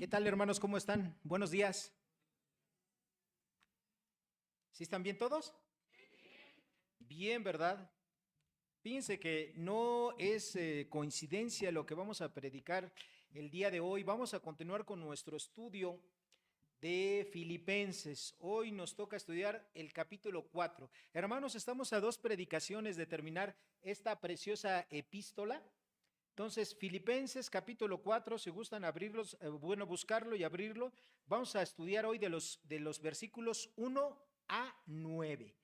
¿Qué tal, hermanos? ¿Cómo están? Buenos días. ¿Sí están bien todos? Bien, ¿verdad? Fíjense que no es coincidencia lo que vamos a predicar el día de hoy. Vamos a continuar con nuestro estudio de Filipenses. Hoy nos toca estudiar el capítulo 4. Hermanos, estamos a dos predicaciones de terminar esta preciosa epístola. Entonces, Filipenses capítulo 4, si gustan abrirlos, bueno, buscarlo y abrirlo, vamos a estudiar hoy de los versículos 1 a 9.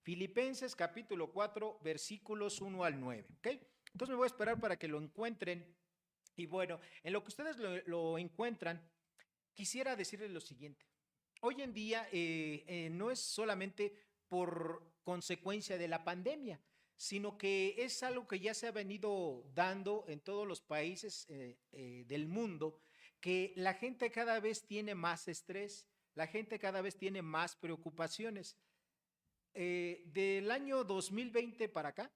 Filipenses capítulo 4, versículos 1 al 9, ¿ok? Entonces me voy a esperar para que lo encuentren. Y bueno, en lo que ustedes lo encuentran, quisiera decirles lo siguiente. Hoy en día no es solamente por consecuencia de la pandemia, sino que es algo que ya se ha venido dando en todos los países del mundo, que la gente cada vez tiene más estrés, la gente cada vez tiene más preocupaciones. Del año 2020 para acá,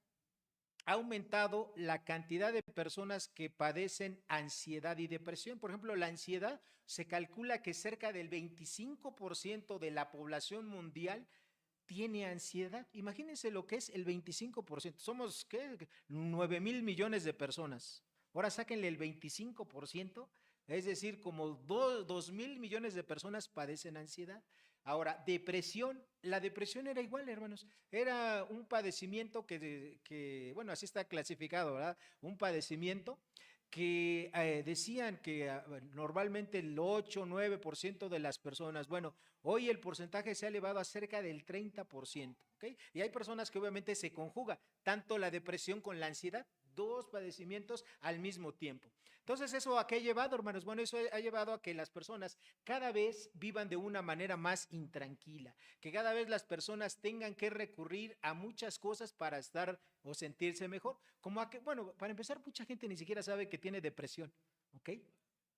ha aumentado la cantidad de personas que padecen ansiedad y depresión. Por ejemplo, la ansiedad se calcula que cerca del 25% de la población mundial tiene ansiedad. Imagínense lo que es el 25%. Somos, ¿qué? 9.000 millones de personas. Ahora sáquenle el 25%, es decir, como 2.000 millones de personas padecen ansiedad. Ahora, depresión, la depresión era igual, hermanos. Era un padecimiento bueno, así está clasificado, ¿verdad? Un padecimiento que decían que normalmente el 8 o 9% de las personas, bueno, hoy el porcentaje se ha elevado a cerca del 30%, ¿ok? Y hay personas que obviamente se conjuga tanto la depresión con la ansiedad, dos padecimientos al mismo tiempo. Entonces, ¿eso a qué ha llevado, hermanos? Bueno, eso ha llevado a que las personas cada vez vivan de una manera más intranquila, que cada vez las personas tengan que recurrir a muchas cosas para estar o sentirse mejor. Como a que, bueno, para empezar, mucha gente ni siquiera sabe que tiene depresión, ¿ok?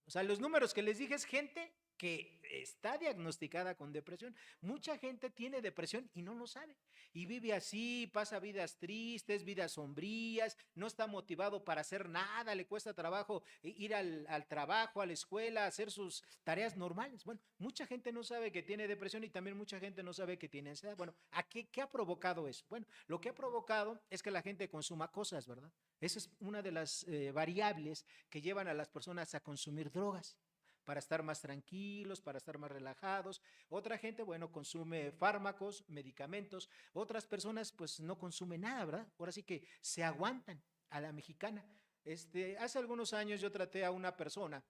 O sea, los números que les dije es gente que está diagnosticada con depresión. Mucha gente tiene depresión y no lo sabe. Y vive así, pasa vidas tristes, vidas sombrías, no está motivado para hacer nada, le cuesta trabajo ir al trabajo, a la escuela, hacer sus tareas normales. Bueno, mucha gente no sabe que tiene depresión y también mucha gente no sabe que tiene ansiedad. Bueno, ¿qué ha provocado eso? Bueno, lo que ha provocado es que la gente consuma cosas, ¿verdad? Esa es una de las variables que llevan a las personas a consumir drogas para estar más tranquilos, para estar más relajados. Otra gente, bueno, consume fármacos, medicamentos. Otras personas, pues, no consumen nada, ¿verdad? Ahora sí que se aguantan a la mexicana. Hace algunos años yo traté a una persona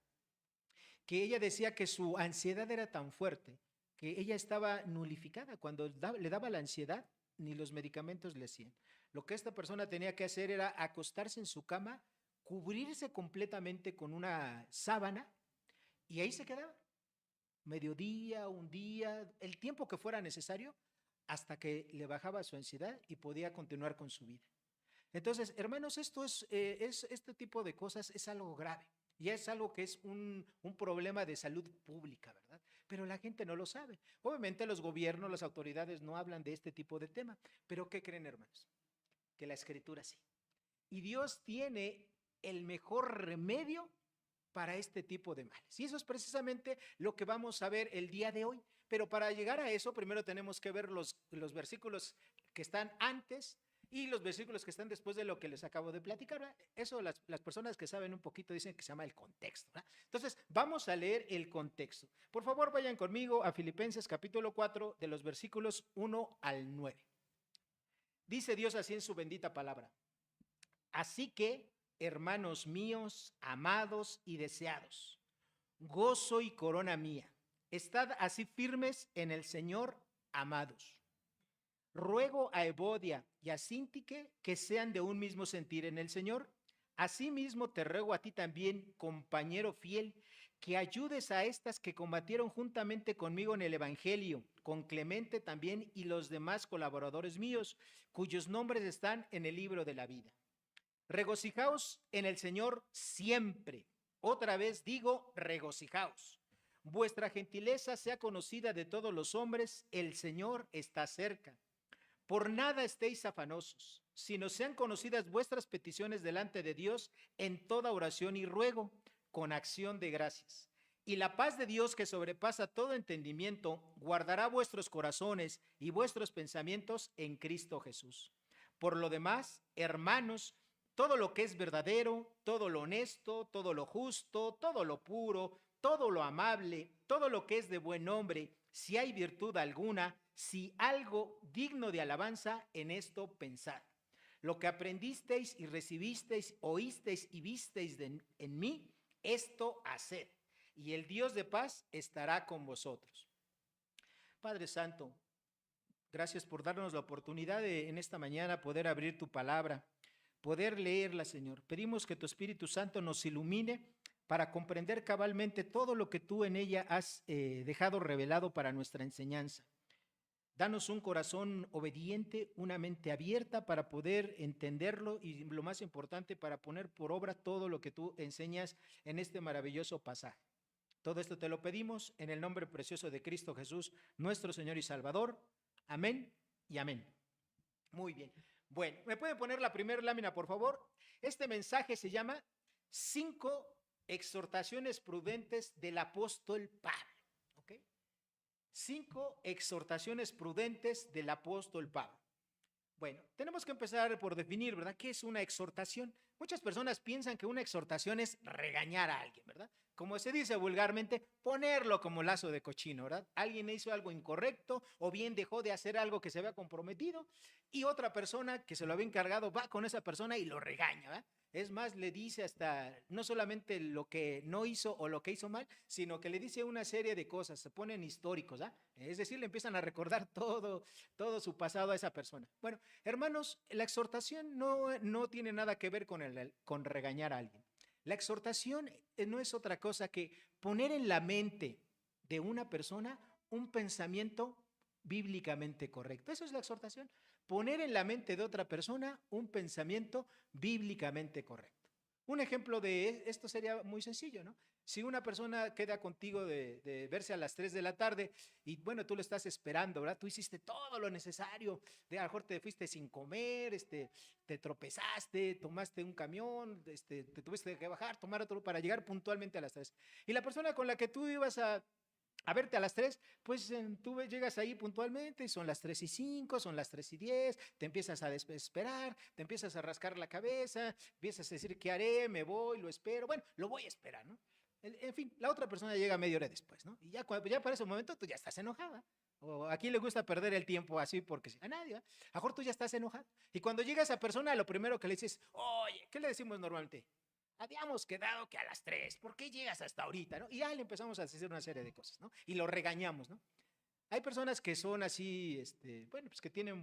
que ella decía que su ansiedad era tan fuerte que ella estaba nulificada. Cuando le daba la ansiedad, ni los medicamentos le hacían. Lo que esta persona tenía que hacer era acostarse en su cama, cubrirse completamente con una sábana y ahí se quedaba. Mediodía, un día, el tiempo que fuera necesario, hasta que le bajaba su ansiedad y podía continuar con su vida. Entonces, hermanos, este tipo de cosas es algo grave. Ya es algo que es un problema de salud pública, ¿verdad? Pero la gente no lo sabe. Obviamente los gobiernos, las autoridades no hablan de este tipo de tema. Pero ¿qué creen, hermanos? Que la escritura sí. Y Dios tiene el mejor remedio para este tipo de males. Y eso es precisamente lo que vamos a ver el día de hoy. Pero para llegar a eso, primero tenemos que ver los versículos que están antes y los versículos que están después de lo que les acabo de platicar. ¿Verdad? Eso las personas que saben un poquito dicen que se llama el contexto. ¿Verdad? Entonces, vamos a leer el contexto. Por favor, vayan conmigo a Filipenses capítulo 4 de los versículos 1 al 9. Dice Dios así en su bendita palabra. Así que, hermanos míos, amados y deseados, gozo y corona mía, estad así firmes en el Señor, amados. Ruego a Evodia y a Síntique que sean de un mismo sentir en el Señor. Asimismo te ruego a ti también, compañero fiel, que ayudes a estas que combatieron juntamente conmigo en el Evangelio, con Clemente también y los demás colaboradores míos, cuyos nombres están en el libro de la vida. Regocijaos en el Señor siempre. Otra vez digo, regocijaos. Vuestra gentileza sea conocida de todos los hombres, el Señor está cerca. Por nada estéis afanosos, sino sean conocidas vuestras peticiones delante de Dios en toda oración y ruego, con acción de gracias. Y la paz de Dios, que sobrepasa todo entendimiento, guardará vuestros corazones y vuestros pensamientos en Cristo Jesús. Por lo demás, hermanos, todo lo que es verdadero, todo lo honesto, todo lo justo, todo lo puro, todo lo amable, todo lo que es de buen nombre, si hay virtud alguna, si algo digno de alabanza, en esto pensad. Lo que aprendisteis y recibisteis, oísteis y visteis en mí, esto haced, y el Dios de paz estará con vosotros. Padre Santo, gracias por darnos la oportunidad de en esta mañana poder abrir tu palabra, poder leerla, Señor. Pedimos que tu Espíritu Santo nos ilumine para comprender cabalmente todo lo que tú en ella has dejado revelado para nuestra enseñanza. Danos un corazón obediente, una mente abierta para poder entenderlo y lo más importante, para poner por obra todo lo que tú enseñas en este maravilloso pasaje. Todo esto te lo pedimos en el nombre precioso de Cristo Jesús, nuestro Señor y Salvador. Amén y amén. Muy bien. Bueno, ¿me pueden poner la primera lámina, por favor? Este mensaje se llama 5 exhortaciones prudentes del apóstol Pablo. 5 exhortaciones prudentes del apóstol Pablo. Bueno, tenemos que empezar por definir, ¿verdad? ¿Qué es una exhortación? Muchas personas piensan que una exhortación es regañar a alguien, ¿verdad? Como se dice vulgarmente, ponerlo como lazo de cochino, ¿verdad? Alguien hizo algo incorrecto o bien dejó de hacer algo que se había comprometido y otra persona que se lo había encargado va con esa persona y lo regaña, ¿verdad? Es más, le dice hasta no solamente lo que no hizo o lo que hizo mal, sino que le dice una serie de cosas, se ponen históricos, ¿ah? Es decir, le empiezan a recordar todo su pasado a esa persona. Bueno, hermanos, la exhortación no tiene nada que ver con regañar a alguien. La exhortación no es otra cosa que poner en la mente de una persona un pensamiento bíblicamente correcto. Eso es la exhortación. Poner en la mente de otra persona un pensamiento bíblicamente correcto. Un ejemplo de esto sería muy sencillo, ¿no? Si una persona queda contigo de verse a las 3 de la tarde y bueno, tú lo estás esperando, ¿verdad? Tú hiciste todo lo necesario, de a lo mejor te fuiste sin comer, te tropezaste, tomaste un camión, te tuviste que bajar, tomar otro para llegar puntualmente a las 3. Y la persona con la que tú ibas a verte a las 3, pues tú llegas ahí puntualmente, son las 3:05, son las 3:10, te empiezas a desesperar, te empiezas a rascar la cabeza, empiezas a decir, ¿qué haré? Me voy, lo espero, bueno, lo voy a esperar, ¿no? En fin, la otra persona llega media hora después, ¿no? Y ya para ese momento tú ya estás enojada. O a quién le gusta perder el tiempo así porque a nadie, ¿eh? A lo mejor tú ya estás enojado. Y cuando llega esa persona, lo primero que le dices, oye, ¿qué le decimos normalmente? Habíamos quedado que a las 3, ¿por qué llegas hasta ahorita? ¿No? Y ya le empezamos a decir una serie de cosas, ¿no? Y lo regañamos, ¿no? Hay personas que son así, bueno, pues que tienen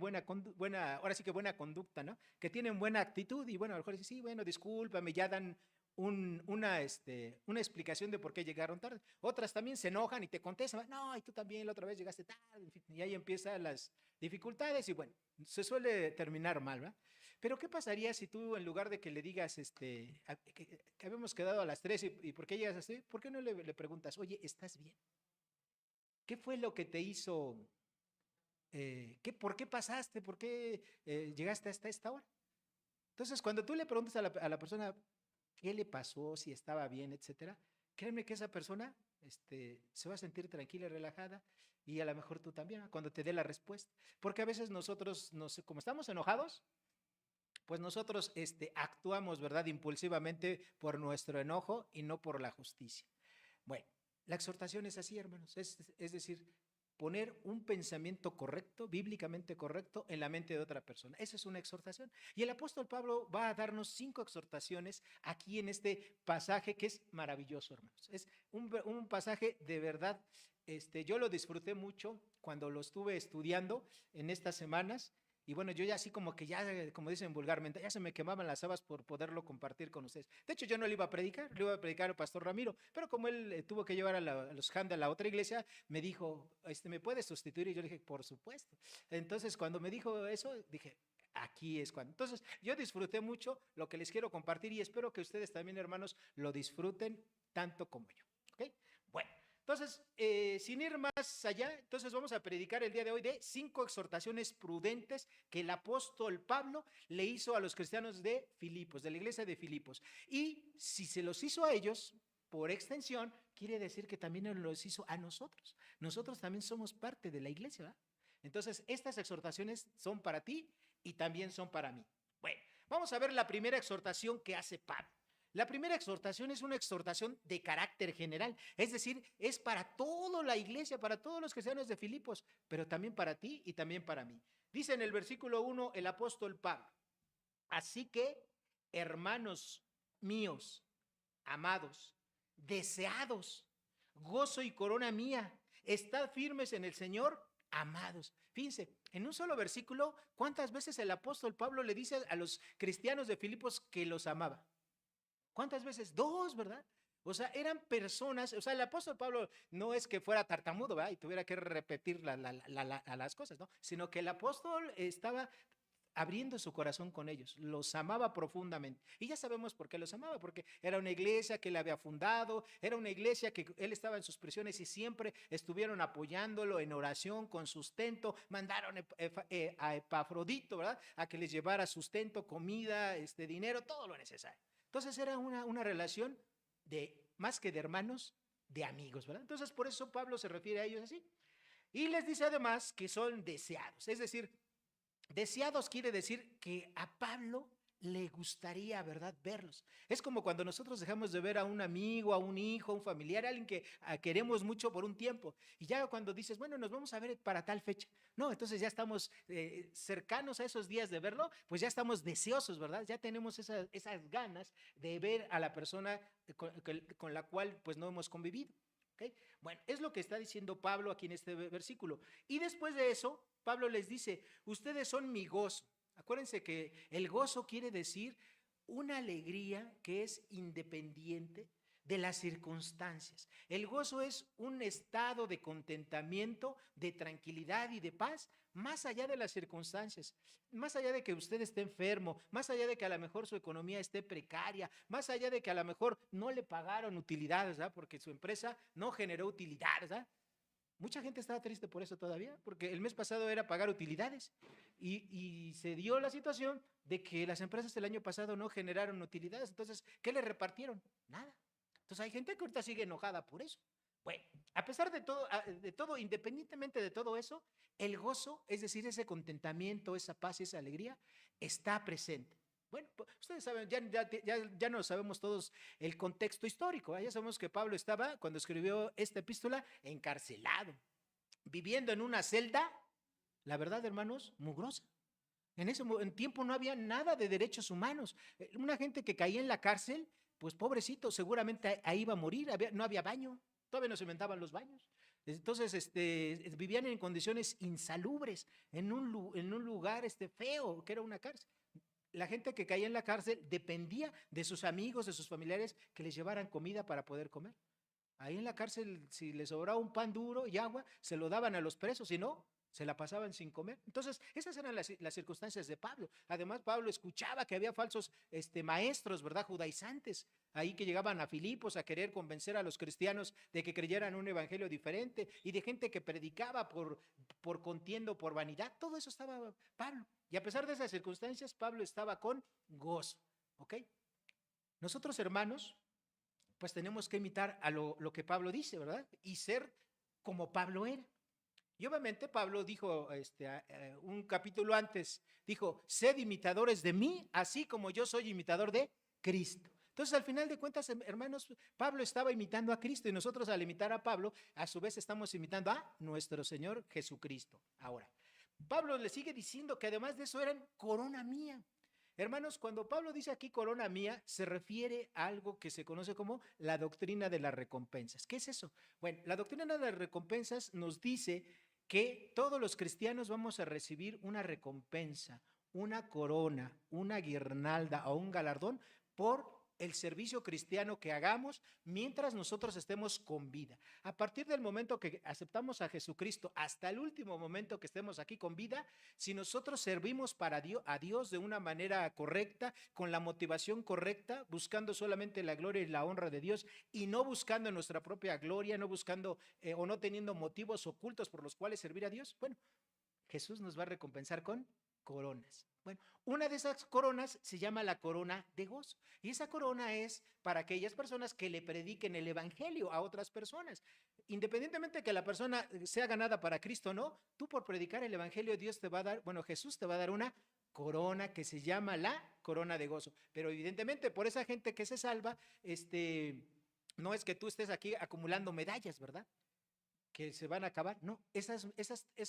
ahora sí que buena conducta, ¿no? Que tienen buena actitud y bueno, a lo mejor dicen, sí, bueno, discúlpame, ya dan una explicación de por qué llegaron tarde. Otras también se enojan y te contestan, no, y tú también la otra vez llegaste tarde, en fin, y ahí empiezan las dificultades y bueno, se suele terminar mal, ¿verdad? Pero ¿qué pasaría si tú en lugar de que le digas, que habíamos quedado a las 3 y por qué llegas así, ¿por qué no le preguntas, oye, ¿estás bien? ¿Qué fue lo que te hizo? ¿Por qué pasaste? ¿Por qué llegaste hasta esta hora? Entonces, cuando tú le preguntas a la persona qué le pasó, si estaba bien, etcétera, créeme que esa persona se va a sentir tranquila y relajada y a lo mejor tú también, cuando te dé la respuesta. Porque a veces nosotros, como estamos enojados, pues nosotros actuamos, ¿verdad?, impulsivamente por nuestro enojo y no por la justicia. Bueno, la exhortación es así, hermanos, es decir, poner un pensamiento correcto, bíblicamente correcto, en la mente de otra persona. Esa es una exhortación. Y el apóstol Pablo va a darnos 5 exhortaciones aquí en este pasaje que es maravilloso, hermanos. Es un pasaje de verdad, yo lo disfruté mucho cuando lo estuve estudiando en estas semanas. Y bueno, yo ya así como que ya, como dicen vulgarmente, ya se me quemaban las habas por poderlo compartir con ustedes. De hecho, yo no le iba a predicar, le iba a predicar al pastor Ramiro, pero como él tuvo que llevar a los hand a la otra iglesia, me dijo, ¿me puedes sustituir? Y yo le dije, por supuesto. Entonces, cuando me dijo eso, dije, aquí es cuando. Entonces, yo disfruté mucho lo que les quiero compartir y espero que ustedes también, hermanos, lo disfruten tanto como yo. ¿Ok? Bueno. Entonces, sin ir más allá, entonces vamos a predicar el día de hoy de 5 exhortaciones prudentes que el apóstol Pablo le hizo a los cristianos de Filipos, de la iglesia de Filipos. Y si se los hizo a ellos, por extensión, quiere decir que también nos los hizo a nosotros. Nosotros también somos parte de la iglesia, ¿verdad? Entonces, estas exhortaciones son para ti y también son para mí. Bueno, vamos a ver la primera exhortación que hace Pablo. La primera exhortación es una exhortación de carácter general, es decir, es para toda la iglesia, para todos los cristianos de Filipos, pero también para ti y también para mí. Dice en el versículo 1 el apóstol Pablo: así que, hermanos míos, amados, deseados, gozo y corona mía, estad firmes en el Señor, amados. Fíjense, en un solo versículo, ¿cuántas veces el apóstol Pablo le dice a los cristianos de Filipos que los amaba? ¿Cuántas veces? Dos, ¿verdad? O sea, eran personas, o sea, el apóstol Pablo no es que fuera tartamudo, ¿verdad? Y tuviera que repetir las cosas, ¿no? Sino que el apóstol estaba abriendo su corazón con ellos, los amaba profundamente. Y ya sabemos por qué los amaba, porque era una iglesia que él había fundado, era una iglesia que él estaba en sus prisiones y siempre estuvieron apoyándolo en oración, con sustento. Mandaron a Epafrodito, ¿verdad? A que les llevara sustento, comida, dinero, todo lo necesario. Entonces era una relación de, más que de hermanos, de amigos, ¿verdad? Entonces por eso Pablo se refiere a ellos así. Y les dice además que son deseados, es decir, deseados quiere decir que a Pablo le gustaría, ¿verdad?, verlos. Es como cuando nosotros dejamos de ver a un amigo, a un hijo, a un familiar, a alguien que queremos mucho por un tiempo. Y ya cuando dices, bueno, nos vamos a ver para tal fecha. No, entonces ya estamos cercanos a esos días de verlo, pues ya estamos deseosos, ¿verdad? Ya tenemos esas ganas de ver a la persona con la cual pues no hemos convivido. ¿Okay? Bueno, es lo que está diciendo Pablo aquí en este versículo. Y después de eso, Pablo les dice, ustedes son mi gozo. Acuérdense que el gozo quiere decir una alegría que es independiente de las circunstancias. El gozo es un estado de contentamiento, de tranquilidad y de paz, más allá de las circunstancias, más allá de que usted esté enfermo, más allá de que a lo mejor su economía esté precaria, más allá de que a lo mejor no le pagaron utilidades, ¿verdad? Porque su empresa no generó utilidades, ¿verdad? Mucha gente estaba triste por eso todavía, porque el mes pasado era pagar utilidades y se dio la situación de que las empresas el año pasado no generaron utilidades. Entonces, ¿qué le repartieron? Nada. Entonces hay gente que ahorita sigue enojada por eso. Bueno, a pesar de todo, independientemente de todo eso, el gozo, es decir, ese contentamiento, esa paz y esa alegría, está presente. Bueno, ustedes saben, ya no sabemos todos el contexto histórico. Ya sabemos que Pablo estaba, cuando escribió esta epístola, encarcelado, viviendo en una celda, la verdad, hermanos, mugrosa. En ese tiempo no había nada de derechos humanos. Una gente que caía en la cárcel, pues pobrecito, seguramente ahí iba a morir, no había baño, todavía no se inventaban los baños. Entonces, vivían en condiciones insalubres, en un lugar feo, que era una cárcel. La gente que caía en la cárcel dependía de sus amigos, de sus familiares, que les llevaran comida para poder comer. Ahí en la cárcel, si les sobraba un pan duro y agua, se lo daban a los presos, si no, se la pasaban sin comer. Entonces, esas eran las circunstancias de Pablo. Además, Pablo escuchaba que había falsos maestros, ¿verdad?, judaizantes, ahí que llegaban a Filipos a querer convencer a los cristianos de que creyeran un evangelio diferente, y de gente que predicaba por contienda, por vanidad. Todo eso estaba Pablo. Y a pesar de esas circunstancias, Pablo estaba con gozo. ¿Ok? Nosotros, hermanos, pues tenemos que imitar a lo que Pablo dice, ¿verdad? Y ser como Pablo era. Y obviamente Pablo dijo un capítulo antes, dijo, sed imitadores de mí, así como yo soy imitador de Cristo. Entonces, al final de cuentas, hermanos, Pablo estaba imitando a Cristo, y nosotros, al imitar a Pablo, a su vez estamos imitando a nuestro Señor Jesucristo. Ahora, Pablo le sigue diciendo que además de eso eran corona mía. Hermanos, cuando Pablo dice aquí corona mía, se refiere a algo que se conoce como la doctrina de las recompensas. ¿Qué es eso? Bueno, la doctrina de las recompensas nos dice que todos los cristianos vamos a recibir una recompensa, una corona, una guirnalda o un galardón por el servicio cristiano que hagamos mientras nosotros estemos con vida. A partir del momento que aceptamos a Jesucristo hasta el último momento que estemos aquí con vida, si nosotros servimos a Dios de una manera correcta, con la motivación correcta, buscando solamente la gloria y la honra de Dios y no buscando nuestra propia gloria, no buscando o no teniendo motivos ocultos por los cuales servir a Dios, bueno, Jesús nos va a recompensar con coronas. Bueno, una de esas coronas se llama la corona de gozo. Y esa corona es para aquellas personas que le prediquen el evangelio a otras personas. Independientemente de que la persona sea ganada para Cristo o no, tú por predicar el evangelio, Dios te va a dar, bueno, Jesús te va a dar una corona que se llama la corona de gozo. Pero evidentemente por esa gente que se salva, no es que tú estés aquí acumulando medallas, ¿verdad? Que se van a acabar. No, esas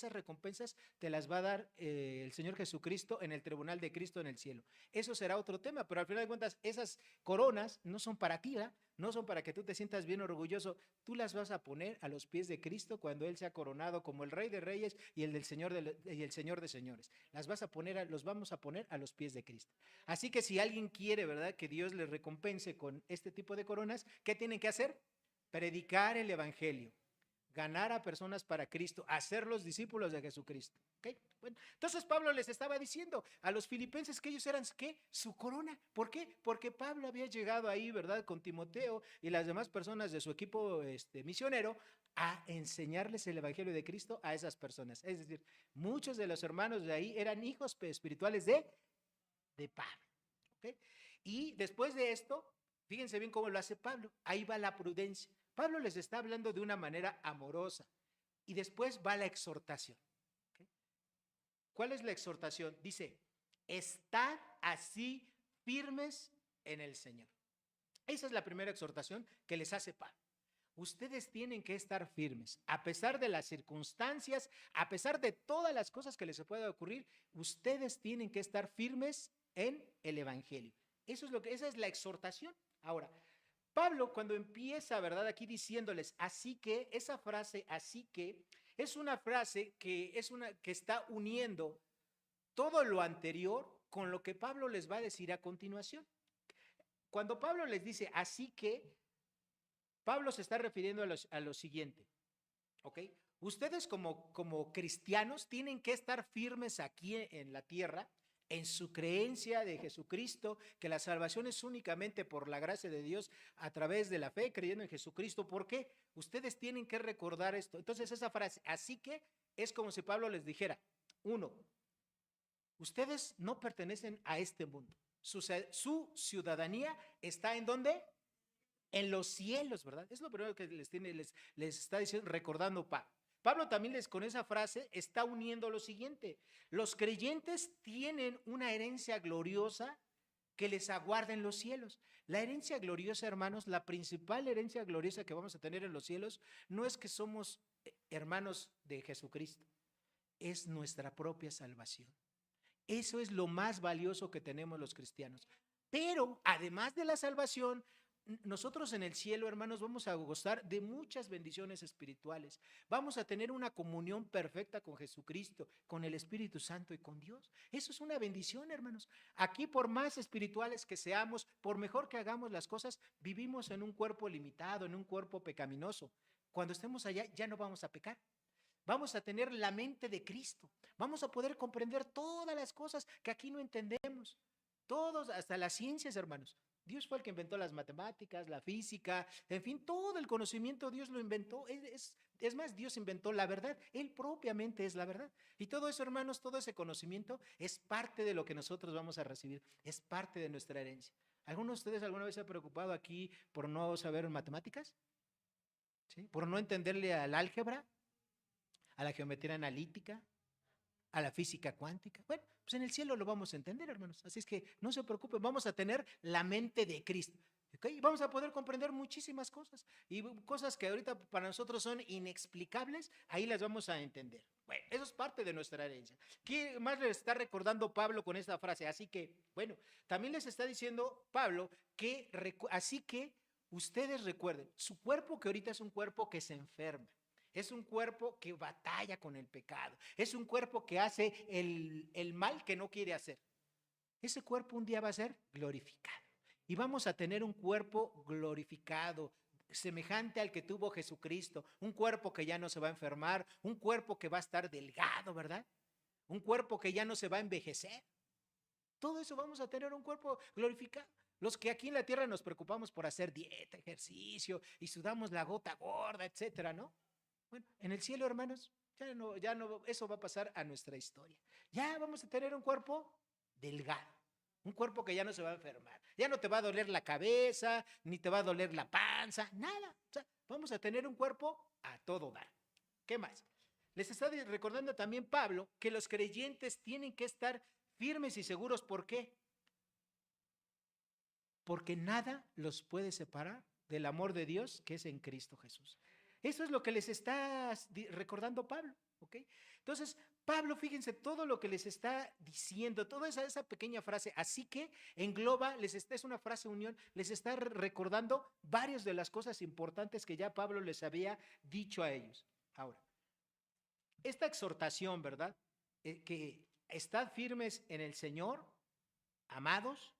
recompensas te las va a dar el Señor Jesucristo en el tribunal de Cristo en el cielo. Eso será otro tema, pero al final de cuentas, esas coronas no son para ti, ¿verdad? No son para que tú te sientas bien orgulloso. Tú las vas a poner a los pies de Cristo cuando Él sea coronado como el Rey de Reyes y el Señor de Señores. Los vamos a poner a los pies de Cristo. Así que si alguien quiere, ¿verdad?, que Dios les recompense con este tipo de coronas, ¿qué tienen que hacer? Predicar el evangelio, ganar a personas para Cristo, hacerlos discípulos de Jesucristo. ¿Okay? Bueno, entonces Pablo les estaba diciendo a los filipenses que ellos eran, ¿qué? Su corona. ¿Por qué? Porque Pablo había llegado ahí, ¿verdad?, con Timoteo y las demás personas de su equipo misionero a enseñarles el evangelio de Cristo a esas personas. Es decir, muchos de los hermanos de ahí eran hijos espirituales de Pablo. ¿Okay? Y después de esto, fíjense bien cómo lo hace Pablo. Ahí va la prudencia. Pablo les está hablando de una manera amorosa y después va la exhortación. ¿Okay? ¿Cuál es la exhortación? Dice, estad así firmes en el Señor. Esa es la primera exhortación que les hace Pablo. Ustedes tienen que estar firmes, a pesar de las circunstancias, a pesar de todas las cosas que les pueda ocurrir, ustedes tienen que estar firmes en el evangelio. Esa es la exhortación. Ahora, Pablo cuando empieza, ¿verdad?, aquí diciéndoles, así que, esa frase, así que, es una frase que está uniendo todo lo anterior con lo que Pablo les va a decir a continuación. Cuando Pablo les dice, así que, Pablo se está refiriendo a lo siguiente, ¿ok? Ustedes como cristianos tienen que estar firmes aquí en la tierra, en su creencia de Jesucristo, que la salvación es únicamente por la gracia de Dios a través de la fe, creyendo en Jesucristo. ¿Por qué? Ustedes tienen que recordar esto. Entonces esa frase, así que, es como si Pablo les dijera, uno, ustedes no pertenecen a este mundo. Su ciudadanía está ¿en dónde? En los cielos, ¿verdad? Es lo primero que les está diciendo, recordando Pablo. Pablo también con esa frase está uniendo lo siguiente. Los creyentes tienen una herencia gloriosa que les aguarda en los cielos. La herencia gloriosa, hermanos, la principal herencia gloriosa que vamos a tener en los cielos no es que somos hermanos de Jesucristo, es nuestra propia salvación. Eso es lo más valioso que tenemos los cristianos. Pero además de la salvación, nosotros en el cielo, hermanos, vamos a gozar de muchas bendiciones espirituales. Vamos a tener una comunión perfecta con Jesucristo, con el Espíritu Santo y con Dios. Eso es una bendición, hermanos. Aquí, por más espirituales que seamos, por mejor que hagamos las cosas, vivimos en un cuerpo limitado, en un cuerpo pecaminoso. Cuando estemos allá, ya no vamos a pecar. Vamos a tener la mente de Cristo. Vamos a poder comprender todas las cosas que aquí no entendemos. Todos, hasta las ciencias, hermanos. Dios fue el que inventó las matemáticas, la física, en fin, todo el conocimiento Dios lo inventó. Es más, Dios inventó la verdad. Él propiamente es la verdad. Y todo eso, hermanos, todo ese conocimiento es parte de lo que nosotros vamos a recibir. Es parte de nuestra herencia. ¿Alguno de ustedes alguna vez se ha preocupado aquí por no saber matemáticas? ¿Sí? ¿Por no entenderle al álgebra, a la geometría analítica, a la física cuántica? Bueno, pues en el cielo lo vamos a entender, hermanos. Así es que no se preocupen, vamos a tener la mente de Cristo. ¿Okay? Vamos a poder comprender muchísimas cosas y cosas que ahorita para nosotros son inexplicables, ahí las vamos a entender. Bueno, eso es parte de nuestra herencia. ¿Qué más les está recordando Pablo con esta frase? Así que, bueno, también les está diciendo Pablo que, así que ustedes recuerden, su cuerpo que ahorita es un cuerpo que se enferma. Es un cuerpo que batalla con el pecado. Es un cuerpo que hace el mal que no quiere hacer. Ese cuerpo un día va a ser glorificado. Y vamos a tener un cuerpo glorificado, semejante al que tuvo Jesucristo. Un cuerpo que ya no se va a enfermar. Un cuerpo que va a estar delgado, ¿verdad? Un cuerpo que ya no se va a envejecer. Todo eso vamos a tener un cuerpo glorificado. Los que aquí en la tierra nos preocupamos por hacer dieta, ejercicio y sudamos la gota gorda, etcétera, ¿no? Bueno, en el cielo, hermanos, ya no, eso va a pasar a nuestra historia. Ya vamos a tener un cuerpo delgado, un cuerpo que ya no se va a enfermar, ya no te va a doler la cabeza, ni te va a doler la panza, nada. O sea, vamos a tener un cuerpo a todo dar. ¿Qué más? Les está recordando también Pablo que los creyentes tienen que estar firmes y seguros. ¿Por qué? Porque nada los puede separar del amor de Dios que es en Cristo Jesús. Eso es lo que les está recordando Pablo, ¿ok? Entonces, Pablo, fíjense todo lo que les está diciendo, toda esa pequeña frase, así que engloba, es una frase unión, les está recordando varias de las cosas importantes que ya Pablo les había dicho a ellos. Ahora, esta exhortación, ¿verdad? Que estad firmes en el Señor, amados.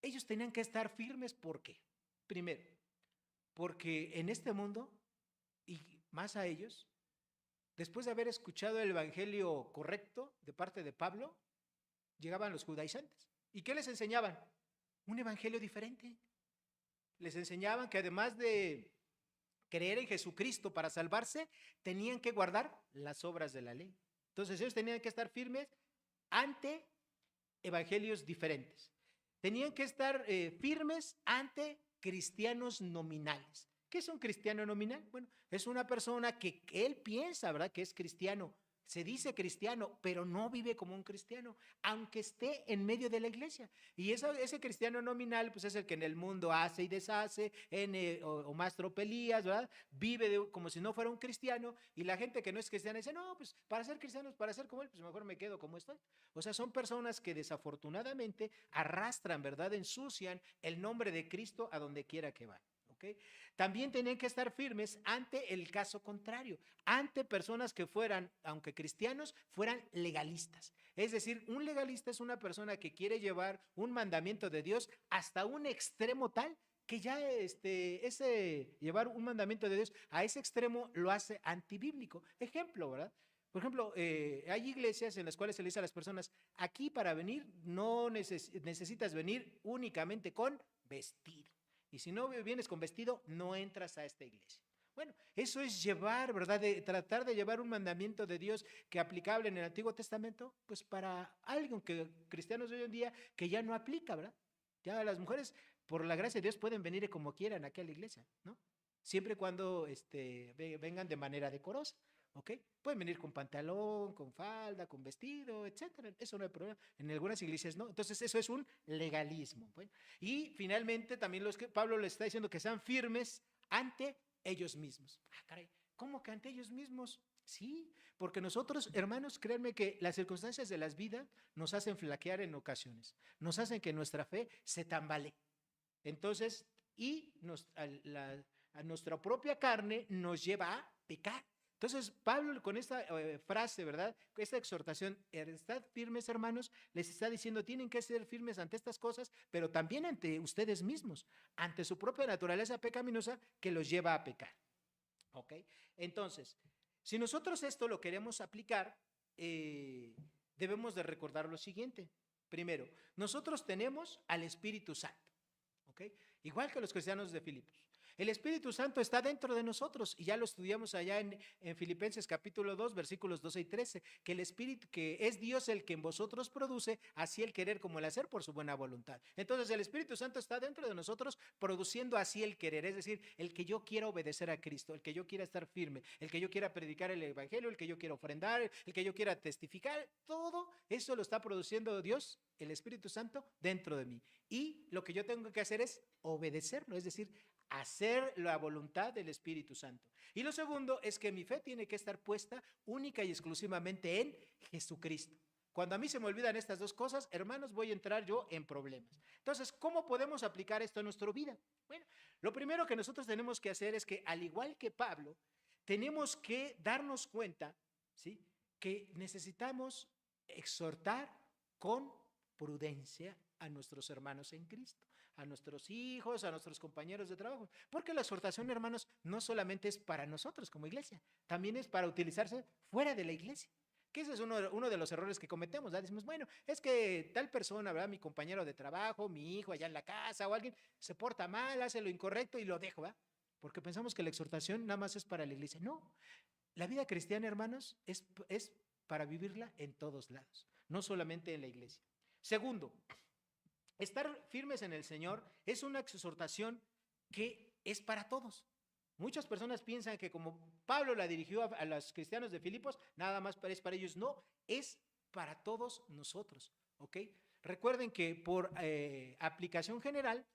Ellos tenían que estar firmes, ¿por qué? Primero, porque en este mundo, y más a ellos, después de haber escuchado el evangelio correcto de parte de Pablo, llegaban los judaizantes. ¿Y qué les enseñaban? Un evangelio diferente. Les enseñaban que además de creer en Jesucristo para salvarse, tenían que guardar las obras de la ley. Entonces ellos tenían que estar firmes ante evangelios diferentes. Tenían que estar firmes ante cristianos nominales. ¿Qué es un cristiano nominal? Bueno, es una persona que él piensa, ¿verdad?, que es cristiano, se dice cristiano, pero no vive como un cristiano, aunque esté en medio de la iglesia. Y ese cristiano nominal, pues es el que en el mundo hace y deshace, o más tropelías, ¿verdad? Vive como si no fuera un cristiano, y la gente que no es cristiana dice, no, pues para ser cristianos, para ser como él, pues mejor me quedo como estoy. O sea, son personas que desafortunadamente arrastran, ¿verdad? Ensucian el nombre de Cristo a donde quiera que van. ¿Okay? También tenían que estar firmes ante el caso contrario, ante personas que fueran, aunque cristianos, fueran legalistas. Es decir, un legalista es una persona que quiere llevar un mandamiento de Dios hasta un extremo tal que ya llevar un mandamiento de Dios a ese extremo lo hace antibíblico. Ejemplo, ¿verdad? Por ejemplo, hay iglesias en las cuales se le dice a las personas, aquí para venir no necesitas venir únicamente con vestido. Y si no vienes con vestido, no entras a esta iglesia. Bueno, eso es llevar, ¿verdad? De tratar de llevar un mandamiento de Dios que aplicable en el Antiguo Testamento, pues para algo que cristianos de hoy en día que ya no aplica, ¿verdad? Ya las mujeres, por la gracia de Dios, pueden venir como quieran aquí a la iglesia, ¿no? Siempre y cuando vengan de manera decorosa. ¿Ok? Pueden venir con pantalón, con falda, con vestido, etcétera. Eso no hay problema. En algunas iglesias no. Entonces, eso es un legalismo. Bueno, y finalmente, también Pablo le está diciendo que sean firmes ante ellos mismos. Ah, caray, ¿cómo que ante ellos mismos? Sí, porque nosotros, hermanos, créanme que las circunstancias de las vidas nos hacen flaquear en ocasiones, nos hacen que nuestra fe se tambalee. Entonces, y a nuestra propia carne nos lleva a pecar. Entonces, Pablo con esta frase, ¿verdad? Esta exhortación, estad firmes, hermanos, les está diciendo, tienen que ser firmes ante estas cosas, pero también ante ustedes mismos, ante su propia naturaleza pecaminosa que los lleva a pecar. ¿Ok? Entonces, si nosotros esto lo queremos aplicar, debemos de recordar lo siguiente. Primero, nosotros tenemos al Espíritu Santo. ¿Ok? Igual que los cristianos de Filipos. El Espíritu Santo está dentro de nosotros y ya lo estudiamos allá en Filipenses capítulo 2, versículos 12 y 13, que el Espíritu, que es Dios el que en vosotros produce, así el querer como el hacer por su buena voluntad. Entonces el Espíritu Santo está dentro de nosotros produciendo así el querer, es decir, el que yo quiera obedecer a Cristo, el que yo quiera estar firme, el que yo quiera predicar el Evangelio, el que yo quiera ofrendar, el que yo quiera testificar, todo eso lo está produciendo Dios, el Espíritu Santo, dentro de mí. Y lo que yo tengo que hacer es obedecerlo, es decir, hacer la voluntad del Espíritu Santo. Y lo segundo es que mi fe tiene que estar puesta única y exclusivamente en Jesucristo. Cuando a mí se me olvidan estas dos cosas, hermanos, voy a entrar yo en problemas. Entonces, ¿cómo podemos aplicar esto en nuestra vida? Bueno, lo primero que nosotros tenemos que hacer es que, al igual que Pablo, tenemos que darnos cuenta, ¿sí?, que necesitamos exhortar con prudencia a nuestros hermanos en Cristo, a nuestros hijos, a nuestros compañeros de trabajo. Porque la exhortación, hermanos, no solamente es para nosotros como iglesia, también es para utilizarse fuera de la iglesia. Que ese es uno de los errores que cometemos, ¿verdad? Decimos, bueno, es que tal persona, ¿verdad? Mi compañero de trabajo, mi hijo allá en la casa o alguien se porta mal, hace lo incorrecto y lo dejo, ¿verdad? Porque pensamos que la exhortación nada más es para la iglesia. No, la vida cristiana, hermanos, es para vivirla en todos lados, no solamente en la iglesia. Segundo, estar firmes en el Señor es una exhortación que es para todos. Muchas personas piensan que como Pablo la dirigió a los cristianos de Filipos, nada más es para ellos. No, es para todos nosotros, ¿ok? Recuerden que por aplicación general,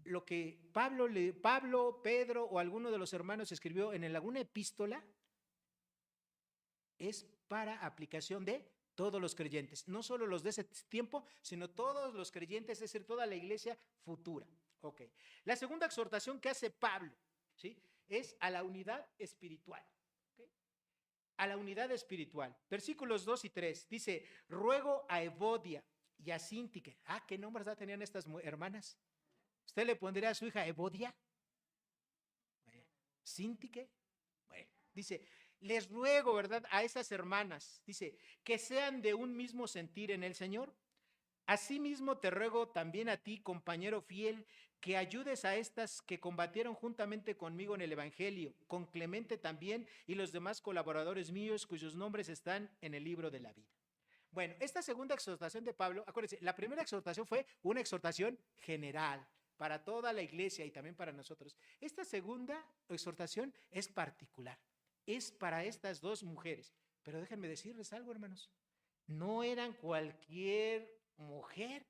lo que Pablo, Pedro o alguno de los hermanos escribió en alguna epístola es para aplicación de todos los creyentes, no solo los de ese tiempo, sino todos los creyentes, es decir, toda la iglesia futura. Ok. La segunda exhortación que hace Pablo, ¿sí?, es a la unidad espiritual. ¿Okay? A la unidad espiritual. Versículos 2 y 3 dice: ruego a Evodia y a Síntique. ¿Qué nombres tenían estas hermanas? ¿Usted le pondría a su hija Evodia? ¿Síntique? Bueno, dice: les ruego, ¿verdad?, a esas hermanas, dice, que sean de un mismo sentir en el Señor. Asimismo te ruego también a ti, compañero fiel, que ayudes a estas que combatieron juntamente conmigo en el Evangelio, con Clemente también y los demás colaboradores míos cuyos nombres están en el libro de la vida. Bueno, esta segunda exhortación de Pablo, acuérdense, la primera exhortación fue una exhortación general para toda la iglesia y también para nosotros. Esta segunda exhortación es particular, es para estas dos mujeres. Pero déjenme decirles algo, hermanos, no eran cualquier mujer.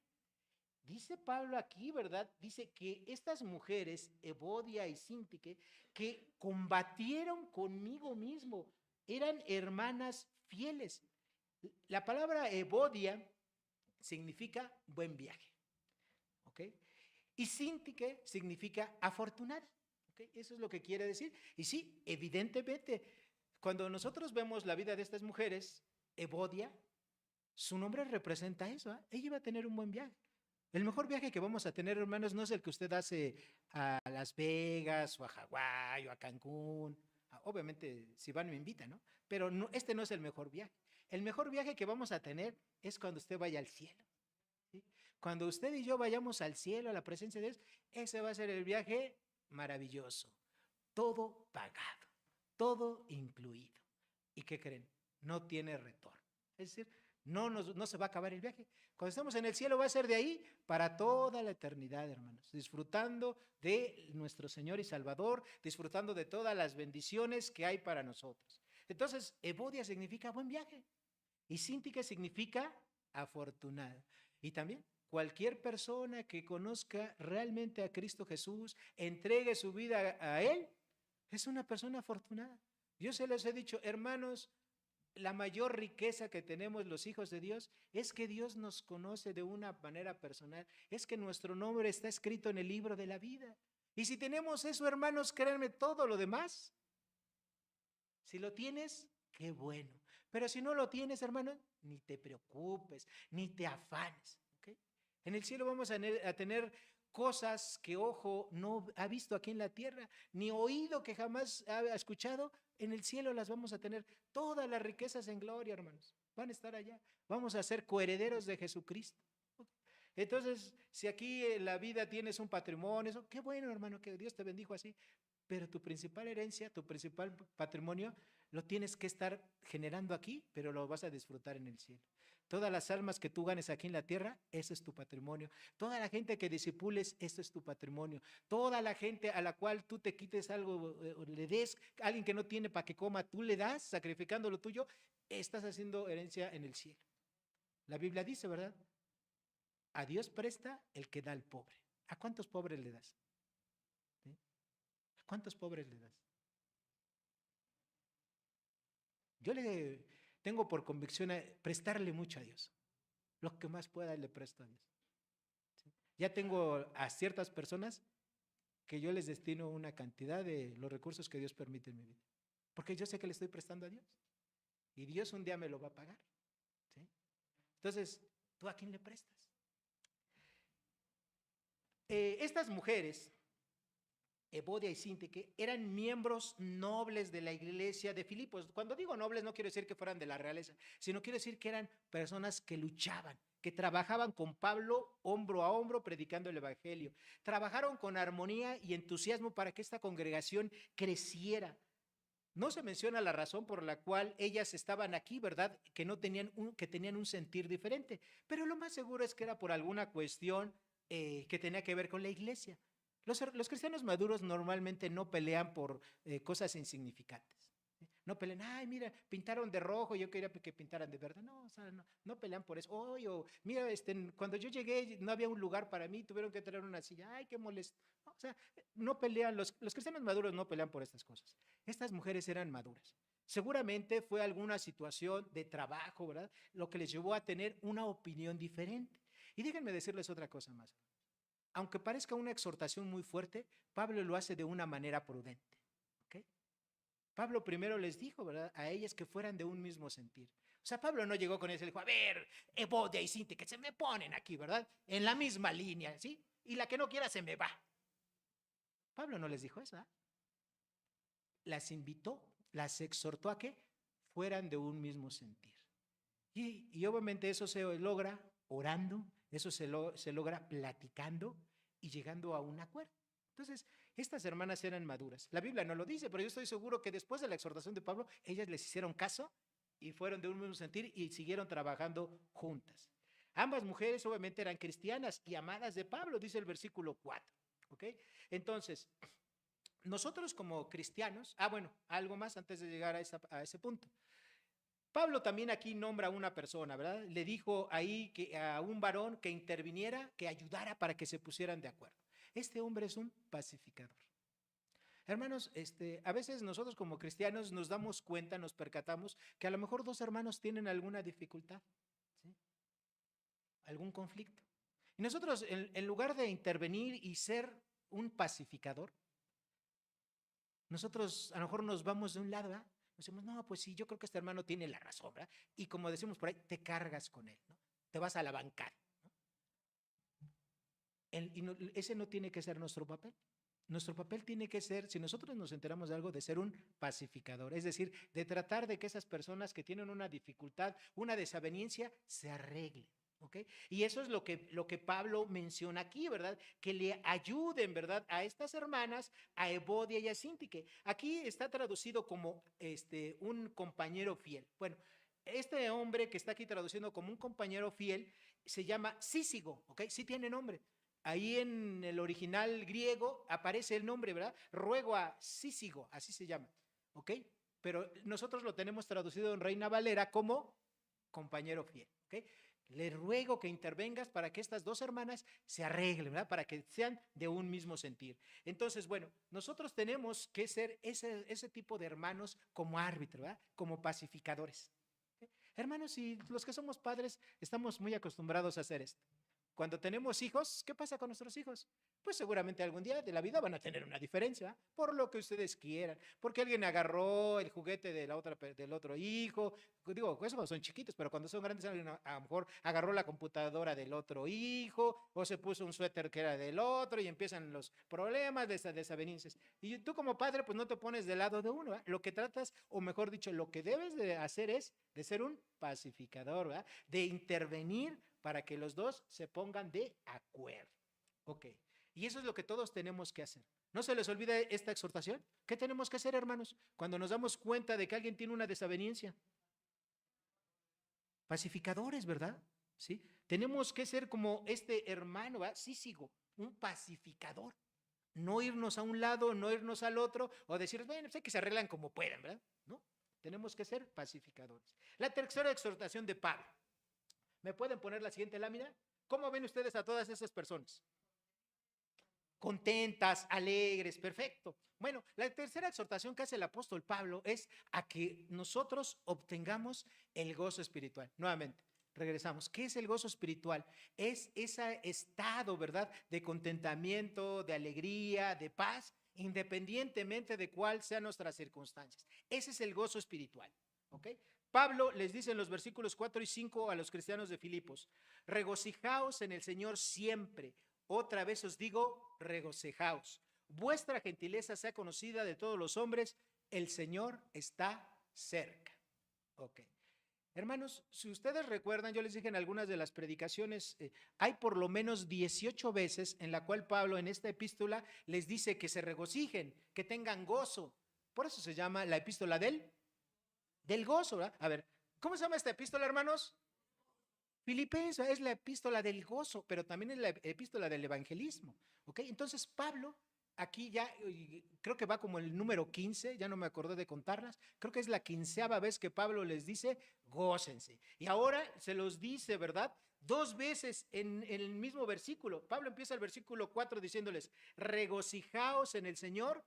Dice Pablo aquí, ¿verdad? Dice que estas mujeres, Evodia y Síntique, que combatieron conmigo mismo, eran hermanas fieles. La palabra Evodia significa buen viaje, ¿ok? Y Síntique significa afortunada, ¿ok? Eso es lo que quiere decir. Y sí, evidentemente, cuando nosotros vemos la vida de estas mujeres, Evodia, su nombre representa eso, ¿eh? Ella iba a tener un buen viaje. El mejor viaje que vamos a tener, hermanos, no es el que usted hace a Las Vegas o a Hawái o a Cancún. Obviamente, si van me invitan, ¿no? Pero no, este no es el mejor viaje. El mejor viaje que vamos a tener es cuando usted vaya al cielo, ¿sí? Cuando usted y yo vayamos al cielo, a la presencia de Dios, ese va a ser el viaje maravilloso. Todo pagado, todo incluido. ¿Y qué creen? No tiene retorno. Es decir, no se va a acabar el viaje. Cuando estemos en el cielo va a ser de ahí para toda la eternidad, hermanos, disfrutando de nuestro Señor y Salvador, disfrutando de todas las bendiciones que hay para nosotros. Entonces, Evodia significa buen viaje y Síntique significa afortunada. Y también cualquier persona que conozca realmente a Cristo Jesús, entregue su vida a Él, es una persona afortunada. Yo se les he dicho, hermanos, la mayor riqueza que tenemos los hijos de Dios es que Dios nos conoce de una manera personal, es que nuestro nombre está escrito en el libro de la vida. Y si tenemos eso, hermanos, créanme, todo lo demás, si lo tienes, qué bueno. Pero si no lo tienes, hermano, ni te preocupes, ni te afanes, ¿okay? En el cielo vamos a tener cosas que ojo no ha visto aquí en la tierra, ni oído que jamás ha escuchado. En el cielo las vamos a tener, todas las riquezas en gloria, hermanos, van a estar allá. Vamos a ser coherederos de Jesucristo. Entonces, si aquí en la vida tienes un patrimonio, eso, qué bueno, hermano, que Dios te bendijo así, pero tu principal herencia, tu principal patrimonio, lo tienes que estar generando aquí, pero lo vas a disfrutar en el cielo. Todas las almas que tú ganes aquí en la tierra, ese es tu patrimonio. Toda la gente que discipules, eso es tu patrimonio. Toda la gente a la cual tú te quites algo, le des, a alguien que no tiene para que coma, tú le das, sacrificando lo tuyo, estás haciendo herencia en el cielo. La Biblia dice, ¿verdad? A Dios presta el que da al pobre. ¿A cuántos pobres le das? ¿Sí? ¿A cuántos pobres le das? Yo le tengo por convicción prestarle mucho a Dios. Lo que más pueda le presto a Dios. ¿Sí? Ya tengo a ciertas personas que yo les destino una cantidad de los recursos que Dios permite en mi vida. Porque yo sé que le estoy prestando a Dios. Y Dios un día me lo va a pagar. ¿Sí? Entonces, ¿tú a quién le prestas? Estas mujeres, Evodia y Síntique, eran miembros nobles de la iglesia de Filipos. Cuando digo nobles no quiero decir que fueran de la realeza, sino quiero decir que eran personas que luchaban, que trabajaban con Pablo hombro a hombro predicando el evangelio. Trabajaron con armonía y entusiasmo para que esta congregación creciera. No se menciona la razón por la cual ellas estaban aquí, ¿verdad? Que no tenían que tenían un sentir diferente, pero lo más seguro es que era por alguna cuestión que tenía que ver con la iglesia. Los cristianos maduros normalmente no pelean por cosas insignificantes. No pelean, ay, mira, pintaron de rojo, yo quería que pintaran de verde. No, o sea, no pelean por eso. Oye, mira, cuando yo llegué no había un lugar para mí, tuvieron que traer una silla. Ay, qué molesto. No, o sea, no pelean, los cristianos maduros no pelean por estas cosas. Estas mujeres eran maduras. Seguramente fue alguna situación de trabajo, ¿verdad? Lo que les llevó a tener una opinión diferente. Y déjenme decirles otra cosa más. Aunque parezca una exhortación muy fuerte, Pablo lo hace de una manera prudente. ¿Ok? Pablo primero les dijo, ¿verdad? A ellas que fueran de un mismo sentir. O sea, Pablo no llegó con eso y dijo, a ver, Evodia y Sinti, que se me ponen aquí, ¿verdad? En la misma línea, ¿sí? Y la que no quiera se me va. Pablo no les dijo eso, ¿eh? Las invitó, las exhortó a que fueran de un mismo sentir. Y obviamente eso se logra orando, eso se logra platicando y llegando a un acuerdo. Entonces, estas hermanas eran maduras. La Biblia no lo dice, pero yo estoy seguro que después de la exhortación de Pablo, ellas les hicieron caso y fueron de un mismo sentir y siguieron trabajando juntas. Ambas mujeres obviamente eran cristianas y amadas de Pablo, dice el versículo 4. ¿Ok? Entonces, nosotros como cristianos, bueno, algo más antes de llegar a ese punto. Pablo también aquí nombra a una persona, ¿verdad? Le dijo ahí que a un varón que interviniera, que ayudara para que se pusieran de acuerdo. Este hombre es un pacificador. Hermanos, a veces nosotros como cristianos nos damos cuenta, nos percatamos que a lo mejor dos hermanos tienen alguna dificultad, ¿sí? Algún conflicto. Y nosotros, en lugar de intervenir y ser un pacificador, nosotros a lo mejor nos vamos de un lado, ¿verdad? Decimos, no, pues sí, yo creo que este hermano tiene la razón, ¿verdad? Y como decimos por ahí, te cargas con él, ¿no? Te vas a la bancada, ¿no? Ese no tiene que ser nuestro papel. Nuestro papel tiene que ser, si nosotros nos enteramos de algo, de ser un pacificador, es decir, de tratar de que esas personas que tienen una dificultad, una desaveniencia, se arreglen. ¿Ok? Y eso es lo que Pablo menciona aquí, ¿verdad? Que le ayuden, ¿verdad? A estas hermanas, a Evodia y a Sintique. Aquí está traducido como un compañero fiel. Bueno, este hombre que está aquí traduciendo como un compañero fiel se llama Sísigo, ¿ok? Sí tiene nombre. Ahí en el original griego aparece el nombre, ¿verdad? Ruego a Sísigo, así se llama, ¿ok? Pero nosotros lo tenemos traducido en Reina Valera como compañero fiel, ¿ok? Le ruego que intervengas para que estas dos hermanas se arreglen, ¿verdad? Para que sean de un mismo sentir. Entonces, bueno, nosotros tenemos que ser ese tipo de hermanos como árbitro, ¿verdad? Como pacificadores. ¿Okay? Hermanos, y los que somos padres estamos muy acostumbrados a hacer esto. Cuando tenemos hijos, ¿qué pasa con nuestros hijos? Pues seguramente algún día de la vida van a tener una diferencia, por lo que ustedes quieran, porque alguien agarró el juguete de del otro hijo, digo, esos son chiquitos, pero cuando son grandes, alguien a lo mejor agarró la computadora del otro hijo, o se puso un suéter que era del otro, y empiezan los problemas de esas desavenencias. Y tú como padre, pues no te pones del lado de uno, ¿verdad? Lo que tratas, o mejor dicho, lo que debes de hacer es de ser un pacificador, ¿verdad? De intervenir para que los dos se pongan de acuerdo. Ok. Y eso es lo que todos tenemos que hacer. ¿No se les olvida esta exhortación? ¿Qué tenemos que hacer, hermanos? Cuando nos damos cuenta de que alguien tiene una desaveniencia. Pacificadores, ¿verdad? ¿Sí? Tenemos que ser como este hermano, ¿verdad? Sí, sigo, un pacificador. No irnos a un lado, no irnos al otro, o decir, bueno, sé que se arreglan como puedan, ¿verdad? No, tenemos que ser pacificadores. La tercera exhortación de Pablo. ¿Me pueden poner la siguiente lámina? ¿Cómo ven ustedes a todas esas personas? Contentas, alegres, perfecto. Bueno, la tercera exhortación que hace el apóstol Pablo es a que nosotros obtengamos el gozo espiritual. Nuevamente, regresamos. ¿Qué es el gozo espiritual? Es ese estado, ¿verdad? De contentamiento, de alegría, de paz, independientemente de cuál sean nuestras circunstancias. Ese es el gozo espiritual. ¿Ok? Pablo les dice en los versículos 4 y 5 a los cristianos de Filipos, regocijaos en el Señor siempre. Otra vez os digo, regocijaos. Vuestra gentileza sea conocida de todos los hombres, el Señor está cerca. Ok. Hermanos, si ustedes recuerdan, yo les dije en algunas de las predicaciones, hay por lo menos 18 veces en la cual Pablo en esta epístola les dice que se regocijen, que tengan gozo. Por eso se llama la epístola del gozo, ¿verdad? A ver, ¿cómo se llama esta epístola, hermanos? Filipenses es la epístola del gozo, pero también es la epístola del evangelismo, ¿ok? Entonces Pablo, aquí ya, creo que va como el número 15, ya no me acordé de contarlas, creo que es la 15ª vez que Pablo les dice, gócense. Y ahora se los dice, ¿verdad? 2 veces en el mismo versículo. Pablo empieza el versículo 4 diciéndoles, regocijaos en el Señor,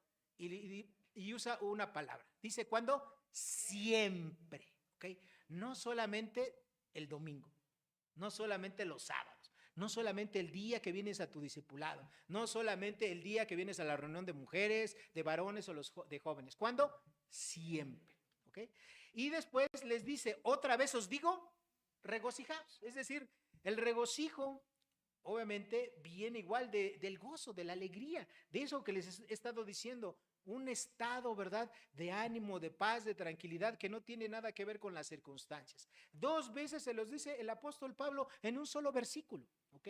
y usa una palabra. Dice, ¿cuándo? Siempre, ¿ok? No solamente el domingo. No solamente los sábados, no solamente el día que vienes a tu discipulado, no solamente el día que vienes a la reunión de mujeres, de varones o de jóvenes. ¿Cuándo? Siempre. ¿Ok? Y después les dice, otra vez os digo, regocijaos. Es decir, el regocijo obviamente viene igual del gozo, de la alegría, de eso que les he estado diciendo. Un estado, ¿verdad?, de ánimo, de paz, de tranquilidad, que no tiene nada que ver con las circunstancias. 2 veces se los dice el apóstol Pablo en un solo versículo, ¿ok?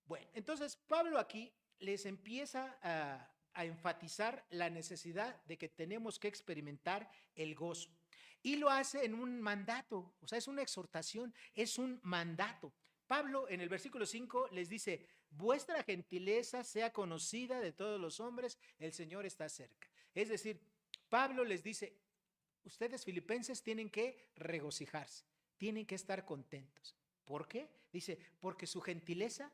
Bueno, entonces Pablo aquí les empieza a enfatizar la necesidad de que tenemos que experimentar el gozo. Y lo hace en un mandato, o sea, es una exhortación, es un mandato. Pablo en el versículo 5 les dice, vuestra gentileza sea conocida de todos los hombres, el Señor está cerca. Es decir, Pablo les dice, ustedes filipenses tienen que regocijarse, tienen que estar contentos. ¿Por qué? Dice, porque su gentileza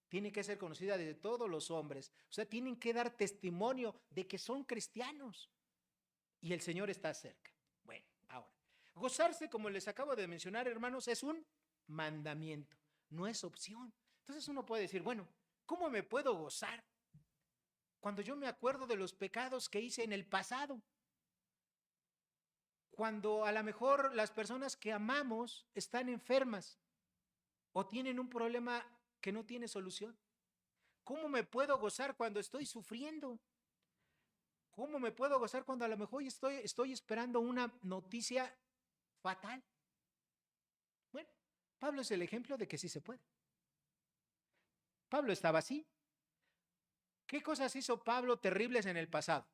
tiene que ser conocida de todos los hombres. O sea, tienen que dar testimonio de que son cristianos y el Señor está cerca. Bueno, ahora, gozarse, como les acabo de mencionar, hermanos, es un mandamiento, no es opción. Entonces uno puede decir, bueno, ¿cómo me puedo gozar cuando yo me acuerdo de los pecados que hice en el pasado? Cuando a lo mejor las personas que amamos están enfermas o tienen un problema que no tiene solución. ¿Cómo me puedo gozar cuando estoy sufriendo? ¿Cómo me puedo gozar cuando a lo mejor estoy esperando una noticia fatal? Bueno, Pablo es el ejemplo de que sí se puede. Pablo estaba así. ¿Qué cosas hizo Pablo terribles en el pasado?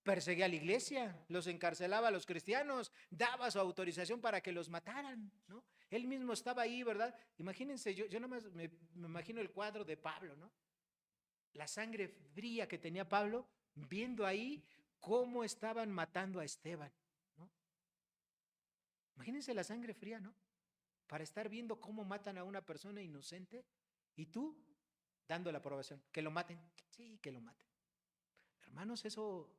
Perseguía a la iglesia, los encarcelaba a los cristianos, daba su autorización para que los mataran, ¿no? Él mismo estaba ahí, ¿verdad? Imagínense, yo nada más me imagino el cuadro de Pablo, ¿no? La sangre fría que tenía Pablo, viendo ahí cómo estaban matando a Esteban, ¿no? Imagínense la sangre fría, ¿no? Para estar viendo cómo matan a una persona inocente y tú dando la aprobación, que lo maten, sí, que lo maten. Hermanos, eso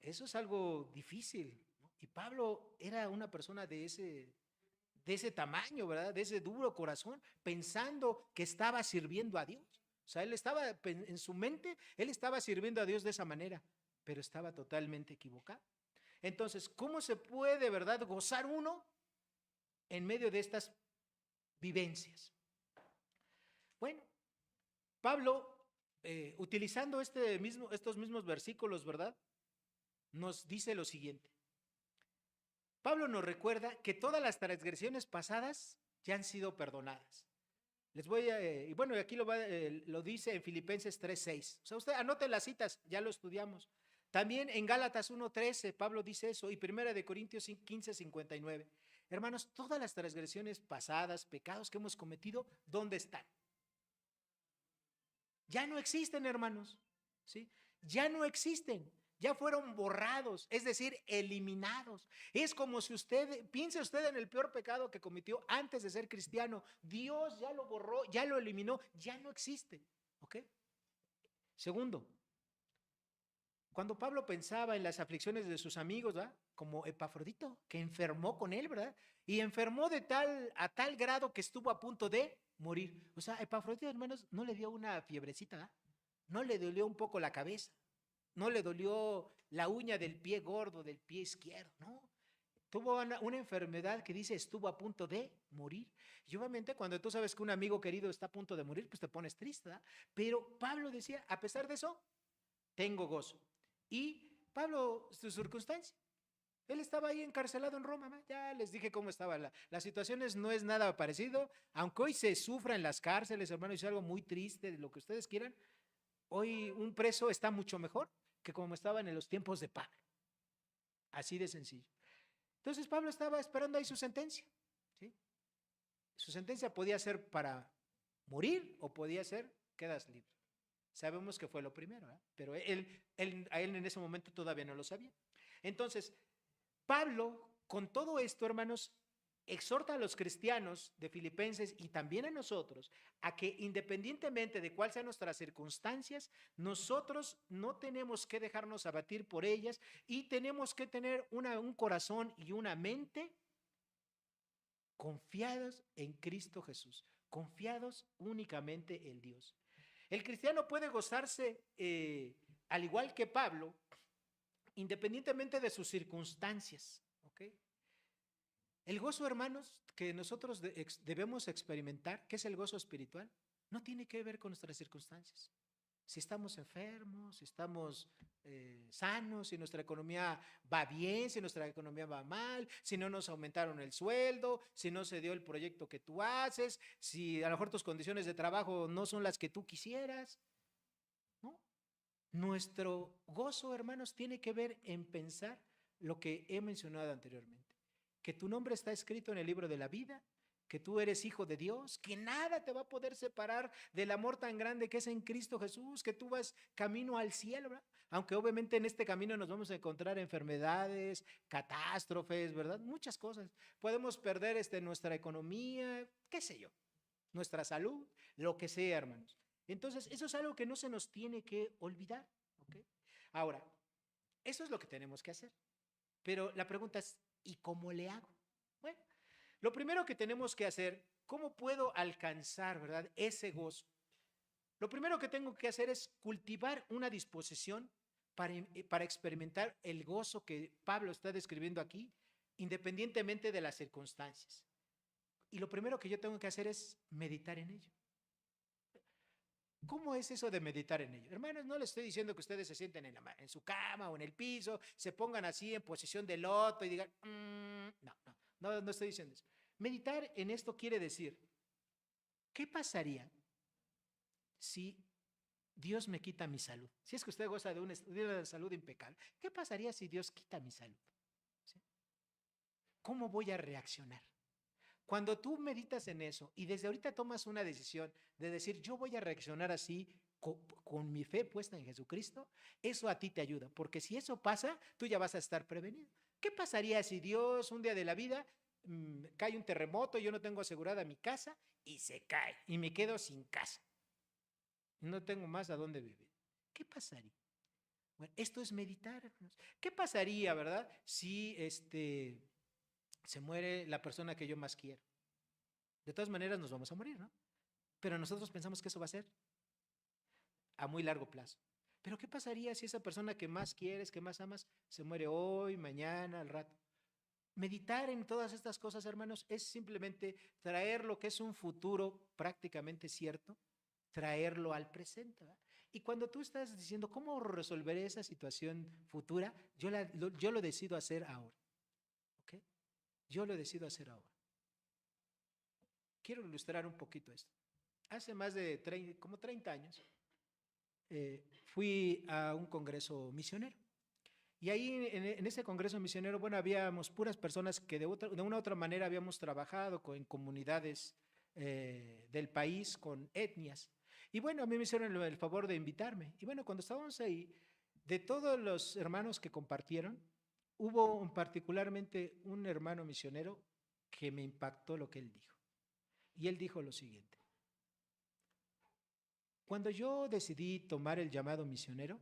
es algo difícil, ¿no? Y Pablo era una persona de ese tamaño, ¿verdad? De ese duro corazón, pensando que estaba sirviendo a Dios. O sea, él estaba en su mente, él estaba sirviendo a Dios de esa manera, pero estaba totalmente equivocado. Entonces, ¿cómo se puede, verdad, gozar uno en medio de estas vivencias? Bueno, Pablo, utilizando estos mismos versículos, ¿verdad?, nos dice lo siguiente. Pablo nos recuerda que todas las transgresiones pasadas ya han sido perdonadas. Les voy a, y bueno, aquí lo dice en Filipenses 3:6. O sea, usted anote las citas, ya lo estudiamos. También en Gálatas 1:13, Pablo dice eso, y 1 de Corintios 15:59. Hermanos, todas las transgresiones pasadas, pecados que hemos cometido, ¿dónde están? Ya no existen, hermanos, ¿sí? Ya no existen. Ya fueron borrados, es decir, eliminados. Es como si piense usted en el peor pecado que cometió antes de ser cristiano. Dios ya lo borró, ya lo eliminó, ya no existe. ¿Ok? Segundo, cuando Pablo pensaba en las aflicciones de sus amigos, ¿verdad?, como Epafrodito, que enfermó con él, ¿verdad? Y enfermó a tal grado que estuvo a punto de morir. O sea, Epafrodito, hermanos, no le dio una fiebrecita, ¿verdad? No le dolió un poco la cabeza. No le dolió la uña del pie gordo, del pie izquierdo, no. Tuvo una enfermedad que dice estuvo a punto de morir. Y obviamente cuando tú sabes que un amigo querido está a punto de morir, pues te pones triste, ¿verdad? Pero Pablo decía, a pesar de eso, tengo gozo. Y Pablo, su circunstancia, él estaba ahí encarcelado en Roma, ¿no? Ya les dije cómo estaba. Las situaciones no es nada parecido, aunque hoy se sufra en las cárceles, hermano, es algo muy triste, de lo que ustedes quieran. Hoy un preso está mucho mejor que como estaba en los tiempos de Pablo. Así de sencillo. Entonces Pablo estaba esperando ahí su sentencia. ¿Sí? Su sentencia podía ser para morir o podía ser quedas libre. Sabemos que fue lo primero, ¿eh? Pero a él en ese momento todavía no lo sabía. Entonces, Pablo, con todo esto, hermanos, exhorta a los cristianos de Filipenses y también a nosotros a que independientemente de cuáles sean nuestras circunstancias, nosotros no tenemos que dejarnos abatir por ellas y tenemos que tener un corazón y una mente confiados en Cristo Jesús, confiados únicamente en Dios. El cristiano puede gozarse, al igual que Pablo, independientemente de sus circunstancias. ¿Ok? El gozo, hermanos, que nosotros debemos experimentar, que es el gozo espiritual, no tiene que ver con nuestras circunstancias. Si estamos enfermos, si estamos sanos, si nuestra economía va bien, si nuestra economía va mal, si no nos aumentaron el sueldo, si no se dio el proyecto que tú haces, si a lo mejor tus condiciones de trabajo no son las que tú quisieras, ¿no? Nuestro gozo, hermanos, tiene que ver en pensar lo que he mencionado anteriormente, que tu nombre está escrito en el libro de la vida, que tú eres hijo de Dios, que nada te va a poder separar del amor tan grande que es en Cristo Jesús, que tú vas camino al cielo, ¿verdad? Aunque obviamente en este camino nos vamos a encontrar enfermedades, catástrofes, ¿verdad? Muchas cosas. Podemos perder nuestra economía, qué sé yo, nuestra salud, lo que sea, hermanos. Entonces, eso es algo que no se nos tiene que olvidar, ¿ok? Ahora, eso es lo que tenemos que hacer. Pero la pregunta es, ¿y cómo le hago? Bueno, lo primero que tenemos que hacer, ¿cómo puedo alcanzar, verdad, ese gozo? Lo primero que tengo que hacer es cultivar una disposición para experimentar el gozo que Pablo está describiendo aquí, independientemente de las circunstancias. Y lo primero que yo tengo que hacer es meditar en ello. ¿Cómo es eso de meditar en ello? Hermanos, no les estoy diciendo que ustedes se sienten en su cama o en el piso, se pongan así en posición de loto y digan, no estoy diciendo eso. Meditar en esto quiere decir, ¿qué pasaría si Dios me quita mi salud? Si es que usted goza de una salud impecable, ¿qué pasaría si Dios quita mi salud? ¿Sí? ¿Cómo voy a reaccionar? Cuando tú meditas en eso y desde ahorita tomas una decisión de decir, yo voy a reaccionar así con mi fe puesta en Jesucristo, eso a ti te ayuda, porque si eso pasa, tú ya vas a estar prevenido. ¿Qué pasaría si Dios un día de la vida cae un terremoto, yo no tengo asegurada mi casa y se cae y me quedo sin casa? No tengo más a dónde vivir. ¿Qué pasaría? Bueno, esto es meditar, hermanos. ¿Qué pasaría, verdad, si se muere la persona que yo más quiero? De todas maneras nos vamos a morir, ¿no? Pero nosotros pensamos que eso va a ser a muy largo plazo. Pero ¿qué pasaría si esa persona que más quieres, que más amas, se muere hoy, mañana, al rato? Meditar en todas estas cosas, hermanos, es simplemente traer lo que es un futuro prácticamente cierto, traerlo al presente, ¿verdad? Y cuando tú estás diciendo, ¿cómo resolveré esa situación futura? Yo lo decido hacer ahora, ¿ok? Yo lo decido hacer ahora. Quiero ilustrar un poquito esto. Hace más de como 30 años, fui a un congreso misionero. Y ahí en ese congreso misionero, bueno, habíamos puras personas que de una u otra manera habíamos trabajado en comunidades del país, con etnias. Y bueno, a mí me hicieron el favor de invitarme. Y bueno, cuando estábamos ahí, de todos los hermanos que compartieron, hubo particularmente un hermano misionero que me impactó lo que él dijo. Y él dijo lo siguiente: cuando yo decidí tomar el llamado misionero,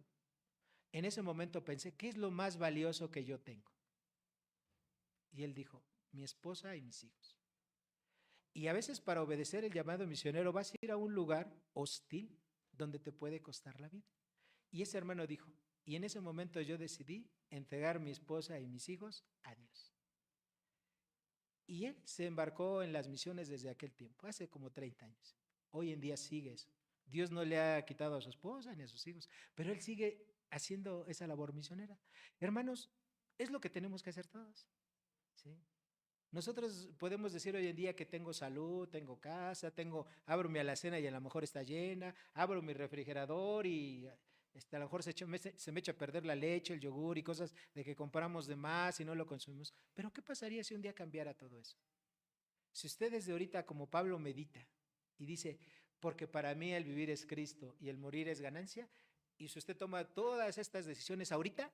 en ese momento pensé, ¿qué es lo más valioso que yo tengo? Y él dijo, mi esposa y mis hijos. Y a veces para obedecer el llamado misionero vas a ir a un lugar hostil donde te puede costar la vida. Y ese hermano dijo, y en ese momento yo decidí entregar mi esposa y mis hijos a Dios. Y él se embarcó en las misiones desde aquel tiempo, hace como 30 años. Hoy en día sigue eso. Dios no le ha quitado a su esposa ni a sus hijos, pero él sigue haciendo esa labor misionera. Hermanos, es lo que tenemos que hacer todos, ¿sí? Nosotros podemos decir hoy en día que tengo salud, tengo casa, abro mi alacena y a lo mejor está llena, abro mi refrigerador y a lo mejor se me echa a perder la leche, el yogur y cosas de que compramos de más y no lo consumimos. Pero ¿qué pasaría si un día cambiara todo eso? Si usted desde ahorita, como Pablo, medita y dice, porque para mí el vivir es Cristo y el morir es ganancia, y si usted toma todas estas decisiones ahorita,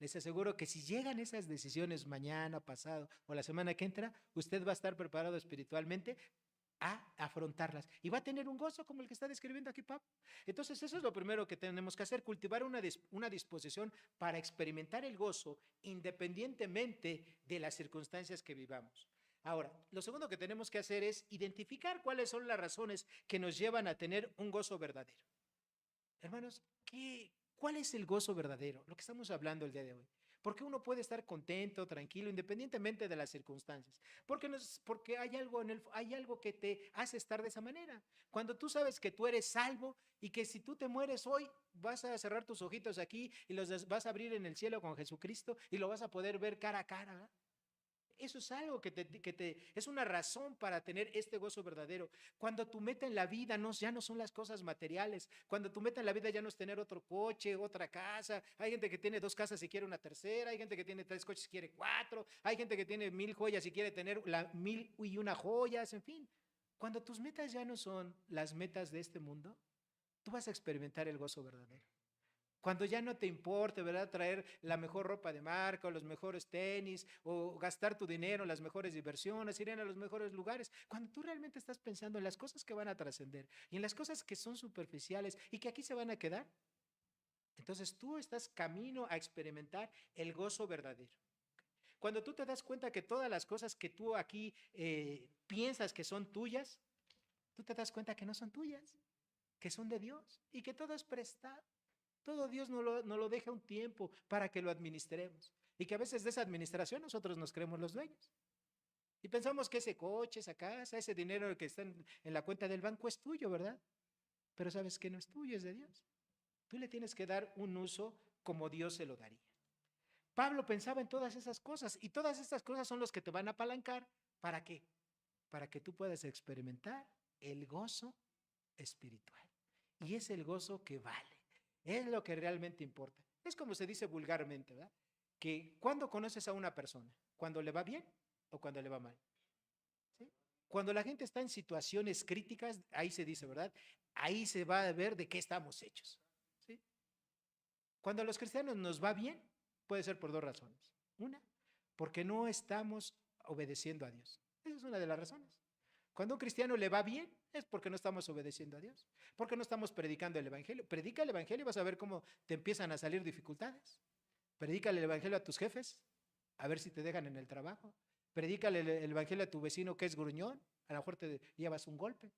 les aseguro que si llegan esas decisiones mañana, pasado o la semana que entra, usted va a estar preparado espiritualmente a afrontarlas y va a tener un gozo como el que está describiendo aquí Pablo. Entonces eso es lo primero que tenemos que hacer, cultivar una disposición para experimentar el gozo independientemente de las circunstancias que vivamos. Ahora, lo segundo que tenemos que hacer es identificar cuáles son las razones que nos llevan a tener un gozo verdadero. Hermanos, ¿cuál es el gozo verdadero? Lo que estamos hablando el día de hoy. Porque uno puede estar contento, tranquilo, independientemente de las circunstancias. Porque hay algo que te hace estar de esa manera. Cuando tú sabes que tú eres salvo y que si tú te mueres hoy, vas a cerrar tus ojitos aquí y los vas a abrir en el cielo con Jesucristo y lo vas a poder ver cara a cara, ¿verdad? Eso es algo es una razón para tener este gozo verdadero. Cuando tu meta en la vida ya no son las cosas materiales, cuando tu meta en la vida ya no es tener otro coche, otra casa, hay gente que tiene 2 casas y quiere una tercera, hay gente que tiene 3 coches y quiere 4, hay gente que tiene 1000 joyas y quiere tener 1001 joyas, en fin. Cuando tus metas ya no son las metas de este mundo, tú vas a experimentar el gozo verdadero. Cuando ya no te importe, ¿verdad? Traer la mejor ropa de marca o los mejores tenis o gastar tu dinero en las mejores diversiones, ir a los mejores lugares. Cuando tú realmente estás pensando en las cosas que van a trascender y en las cosas que son superficiales y que aquí se van a quedar, entonces tú estás camino a experimentar el gozo verdadero. Cuando tú te das cuenta que todas las cosas que tú aquí piensas que son tuyas, tú te das cuenta que no son tuyas, que son de Dios y que todo es prestado. Todo Dios nos lo deja un tiempo para que lo administremos. Y que a veces de esa administración nosotros nos creemos los dueños. Y pensamos que ese coche, esa casa, ese dinero que está en la cuenta del banco es tuyo, ¿verdad? Pero sabes que no es tuyo, es de Dios. Tú le tienes que dar un uso como Dios se lo daría. Pablo pensaba en todas esas cosas y todas estas cosas son los que te van a apalancar. ¿Para qué? Para que tú puedas experimentar el gozo espiritual. Y es el gozo que vale. Es lo que realmente importa. Es como se dice vulgarmente, ¿verdad? Que cuando conoces a una persona, cuando le va bien o cuando le va mal. ¿Sí? Cuando la gente está en situaciones críticas, ahí se dice, ¿verdad? Ahí se va a ver de qué estamos hechos. ¿Sí? Cuando a los cristianos nos va bien, puede ser por 2 razones. Una, porque no estamos obedeciendo a Dios. Esa es una de las razones. Cuando a un cristiano le va bien, es porque no estamos obedeciendo a Dios, porque no estamos predicando el Evangelio. Predica el Evangelio y vas a ver cómo te empiezan a salir dificultades. Predícale el Evangelio a tus jefes, a ver si te dejan en el trabajo. Predícale el Evangelio a tu vecino que es gruñón, a lo mejor te llevas un golpe.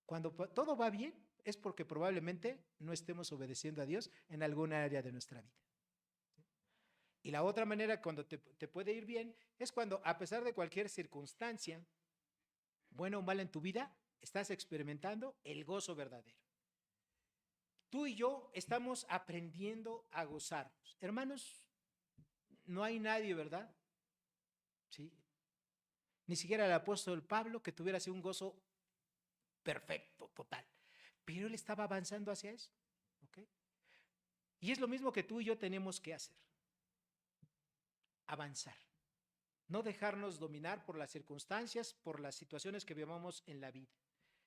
Cuando todo va bien, es porque probablemente no estemos obedeciendo a Dios en alguna área de nuestra vida. Y la otra manera cuando te puede ir bien es cuando, a pesar de cualquier circunstancia, buena o mala en tu vida, estás experimentando el gozo verdadero. Tú y yo estamos aprendiendo a gozarnos. Hermanos, no hay nadie, ¿verdad? Sí. Ni siquiera el apóstol Pablo que tuviera así un gozo perfecto, total. Pero él estaba avanzando hacia eso. ¿Ok? Y es lo mismo que tú y yo tenemos que hacer. Avanzar. No dejarnos dominar por las circunstancias, por las situaciones que vivamos en la vida.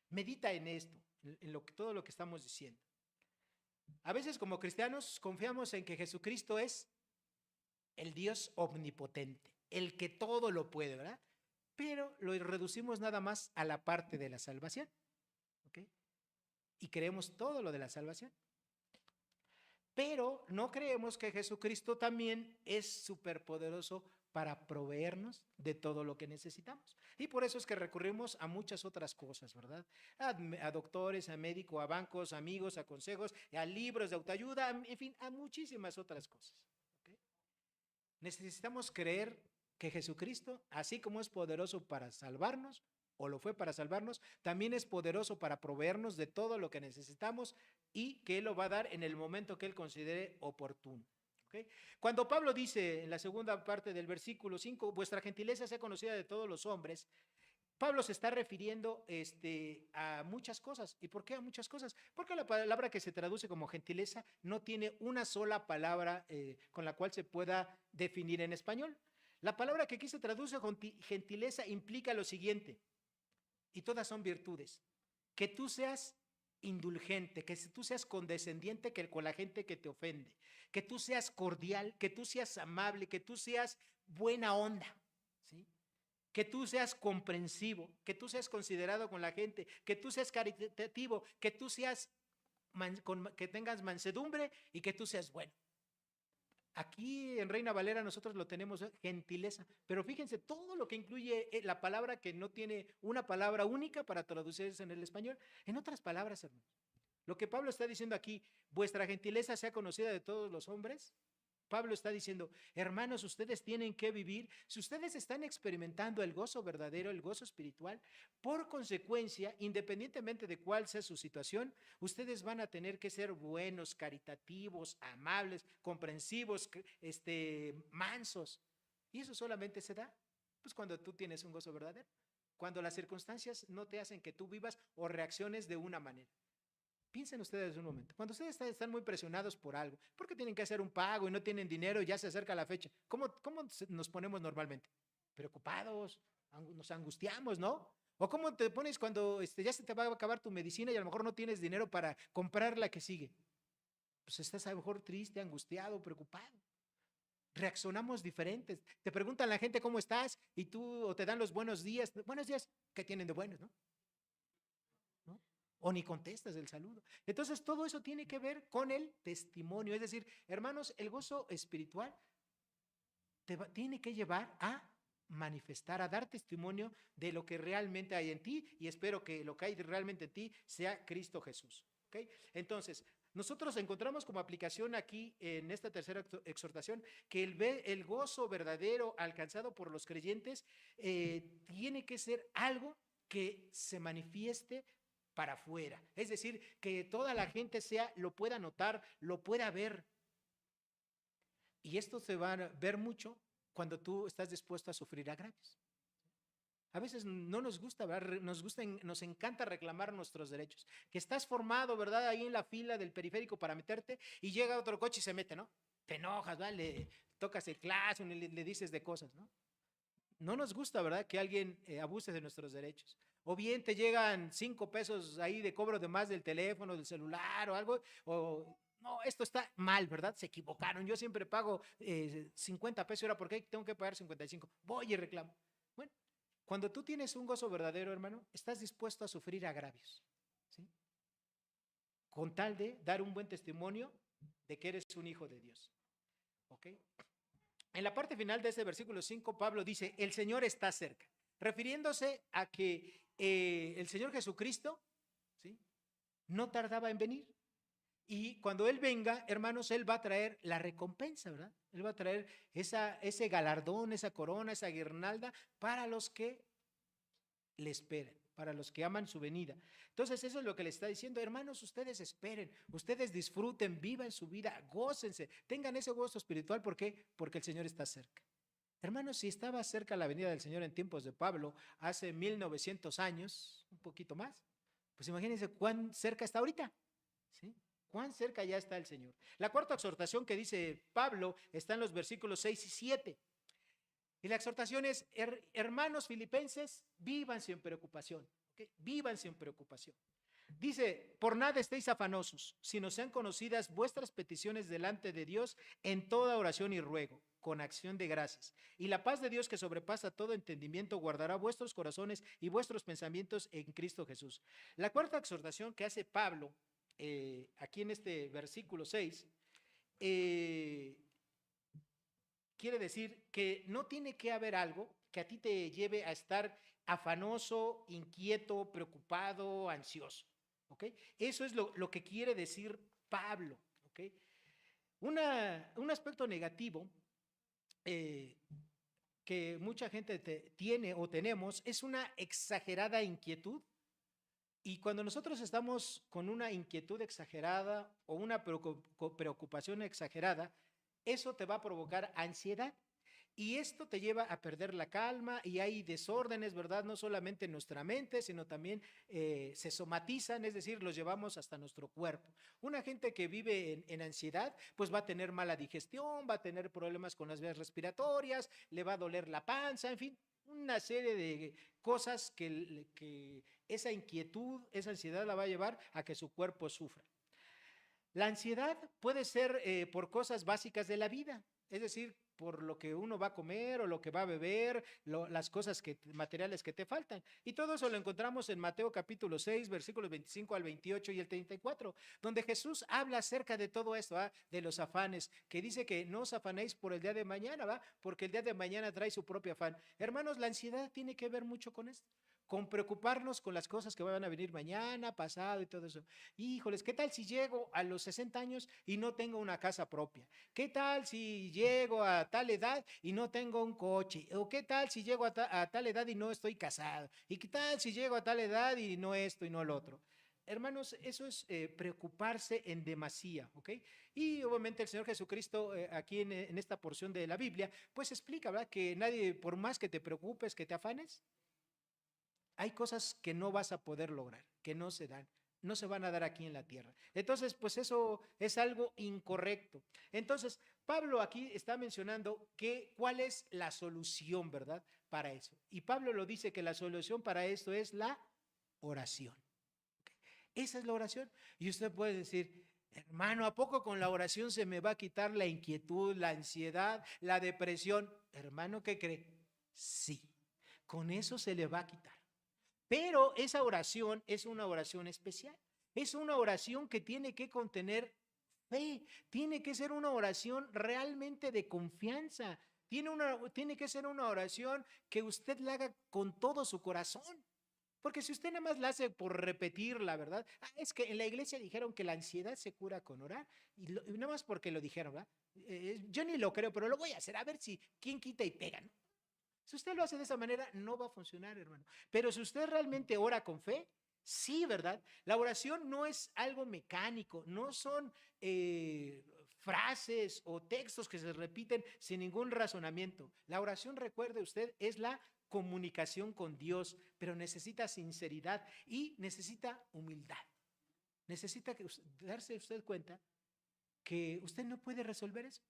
Medita en esto, en todo lo que estamos diciendo. A veces como cristianos confiamos en que Jesucristo es el Dios omnipotente, el que todo lo puede, ¿verdad? Pero lo reducimos nada más a la parte de la salvación, ¿ok? Y creemos todo lo de la salvación. Pero no creemos que Jesucristo también es superpoderoso para proveernos de todo lo que necesitamos. Y por eso es que recurrimos a muchas otras cosas, ¿verdad? A doctores, a médicos, a bancos, a amigos, a consejos, a libros de autoayuda, en fin, a muchísimas otras cosas. ¿Okay? Necesitamos creer que Jesucristo, así como es poderoso para salvarnos, o lo fue para salvarnos, también es poderoso para proveernos de todo lo que necesitamos y que Él lo va a dar en el momento que Él considere oportuno. ¿ok? Cuando Pablo dice en la segunda parte del versículo 5, vuestra gentileza sea conocida de todos los hombres, Pablo se está refiriendo a muchas cosas. ¿Y por qué a muchas cosas? Porque la palabra que se traduce como gentileza no tiene una sola palabra con la cual se pueda definir en español. La palabra que aquí se traduce gentileza implica lo siguiente, y todas son virtudes: que tú seas indulgente, que tú seas condescendiente con la gente que te ofende, que tú seas cordial, que tú seas amable, que tú seas buena onda, ¿sí? Que tú seas comprensivo, que tú seas considerado con la gente, que tú seas caritativo, que tú seas que tengas mansedumbre y que tú seas bueno. Aquí en Reina Valera nosotros lo tenemos, gentileza, pero fíjense todo lo que incluye la palabra, que no tiene una palabra única para traducirse en el español. En otras palabras, hermanos, lo que Pablo está diciendo aquí, vuestra gentileza sea conocida de todos los hombres. Pablo está diciendo, hermanos, ustedes tienen que vivir, si ustedes están experimentando el gozo verdadero, el gozo espiritual, por consecuencia, independientemente de cuál sea su situación, ustedes van a tener que ser buenos, caritativos, amables, comprensivos, mansos. Y eso solamente se da, pues, cuando tú tienes un gozo verdadero, cuando las circunstancias no te hacen que tú vivas o reacciones de una manera. Piensen ustedes un momento, cuando ustedes están muy presionados por algo, porque tienen que hacer un pago y no tienen dinero y ya se acerca la fecha, ¿cómo nos ponemos normalmente? Preocupados, nos angustiamos, ¿no? ¿O cómo te pones cuando ya se te va a acabar tu medicina y a lo mejor no tienes dinero para comprar la que sigue? Pues estás a lo mejor triste, angustiado, preocupado. Reaccionamos diferentes. Te preguntan la gente cómo estás y tú, o te dan los buenos días. Buenos días, ¿qué tienen de buenos, no? ¿No? O ni contestas el saludo. Entonces, todo eso tiene que ver con el testimonio. Es decir, hermanos, el gozo espiritual tiene que llevar a manifestar, a dar testimonio de lo que realmente hay en ti, y espero que lo que hay realmente en ti sea Cristo Jesús. ¿Okay? Entonces, nosotros encontramos como aplicación aquí en esta tercera exhortación que el gozo verdadero alcanzado por los creyentes tiene que ser algo que se manifieste para afuera. Es decir, que toda la gente lo pueda notar, lo pueda ver. Y esto se va a ver mucho cuando tú estás dispuesto a sufrir agravios. A veces no nos gusta, ¿verdad? Nos encanta reclamar nuestros derechos. Que estás formado, ¿verdad? Ahí en la fila del periférico para meterte y llega otro coche y se mete, ¿no? Te enojas, ¿verdad? Le tocas el claxon, le dices de cosas, ¿no? No nos gusta, ¿verdad? Que alguien abuse de nuestros derechos. O bien te llegan 5 pesos ahí de cobro de más del teléfono, del celular o algo, o no, esto está mal, ¿verdad? Se equivocaron. Yo siempre pago 50 pesos, ¿ahora por qué tengo que pagar 55? Voy y reclamo. Bueno, cuando tú tienes un gozo verdadero, hermano, estás dispuesto a sufrir agravios, ¿sí? Con tal de dar un buen testimonio de que eres un hijo de Dios. ¿Ok? En la parte final de ese versículo 5, Pablo dice, el Señor está cerca, refiriéndose a que el Señor Jesucristo, ¿sí?, no tardaba en venir. Y cuando Él venga, hermanos, Él va a traer la recompensa, ¿verdad? Él va a traer ese galardón, esa corona, esa guirnalda para los que le esperen, para los que aman su venida. Entonces, eso es lo que le está diciendo, hermanos, ustedes esperen, ustedes disfruten, vivan su vida, gócense, tengan ese gozo espiritual. ¿Por qué? Porque el Señor está cerca. Hermanos, si estaba cerca la venida del Señor en tiempos de Pablo, hace 1900 años, un poquito más, pues imagínense cuán cerca está ahorita, ¿sí? Cuán cerca ya está el Señor. La cuarta exhortación que dice Pablo está en los versículos 6 y 7. Y la exhortación es, hermanos filipenses, vivan sin preocupación, ¿okay? Vivan sin preocupación. Dice, por nada estéis afanosos, sino sean conocidas vuestras peticiones delante de Dios en toda oración y ruego, con acción de gracias. Y la paz de Dios, que sobrepasa todo entendimiento, guardará vuestros corazones y vuestros pensamientos en Cristo Jesús. La cuarta exhortación que hace Pablo aquí en este versículo 6, quiere decir que no tiene que haber algo que a ti te lleve a estar afanoso, inquieto, preocupado, ansioso. ¿Ok? Eso es lo que quiere decir Pablo. ¿Ok? Un aspecto negativo que mucha gente tiene o tenemos es una exagerada inquietud. Y cuando nosotros estamos con una inquietud exagerada o una preocupación exagerada, eso te va a provocar ansiedad. Y esto te lleva a perder la calma y hay desórdenes, ¿verdad? No solamente en nuestra mente, sino también se somatizan, es decir, los llevamos hasta nuestro cuerpo. Una gente que vive en ansiedad, pues va a tener mala digestión, va a tener problemas con las vías respiratorias, le va a doler la panza, en fin, una serie de cosas que esa inquietud, esa ansiedad la va a llevar a que su cuerpo sufra. La ansiedad puede ser por cosas básicas de la vida, es decir, por lo que uno va a comer o lo que va a beber, las cosas materiales que te faltan. Y todo eso lo encontramos en Mateo capítulo 6, versículos 25 al 28 y el 34, donde Jesús habla acerca de todo esto, de los afanes, que dice que no os afanéis por el día de mañana, ¿va? Porque el día de mañana trae su propio afán. Hermanos, la ansiedad tiene que ver mucho con esto, con preocuparnos con las cosas que van a venir mañana, pasado y todo eso. Híjoles, ¿qué tal si llego a los 60 años y no tengo una casa propia? ¿Qué tal si llego a tal edad y no tengo un coche? ¿O qué tal si llego a tal edad y no estoy casado? ¿Y qué tal si llego a tal edad y no esto y no lo otro? Hermanos, eso es preocuparse en demasía, ¿ok? Y obviamente el Señor Jesucristo aquí en esta porción de la Biblia, pues explica, ¿verdad? Que nadie, por más que te preocupes, que te afanes, hay cosas que no vas a poder lograr, que no se dan, no se van a dar aquí en la tierra. Entonces, pues eso es algo incorrecto. Entonces, Pablo aquí está mencionando cuál es la solución, ¿verdad? Para eso. Y Pablo lo dice que la solución para esto es la oración. ¿Okay? Esa es la oración. Y usted puede decir, hermano, ¿a poco con la oración se me va a quitar la inquietud, la ansiedad, la depresión? Hermano, ¿qué cree? Sí, con eso se le va a quitar. Pero esa oración es una oración especial. Es una oración que tiene que contener fe. Tiene que ser una oración realmente de confianza. Tiene que ser una oración que usted la haga con todo su corazón. Porque si usted nada más la hace por repetir la verdad, es que en la iglesia dijeron que la ansiedad se cura con orar, y nada más porque lo dijeron, ¿verdad? Yo ni lo creo, pero lo voy a hacer, a ver si quién quita y pega, ¿no? Si usted lo hace de esa manera, no va a funcionar, hermano. Pero si usted realmente ora con fe, sí, ¿verdad? La oración no es algo mecánico, no son frases o textos que se repiten sin ningún razonamiento. La oración, recuerde usted, es la comunicación con Dios, pero necesita sinceridad y necesita humildad. Necesita darse usted cuenta que usted no puede resolver eso,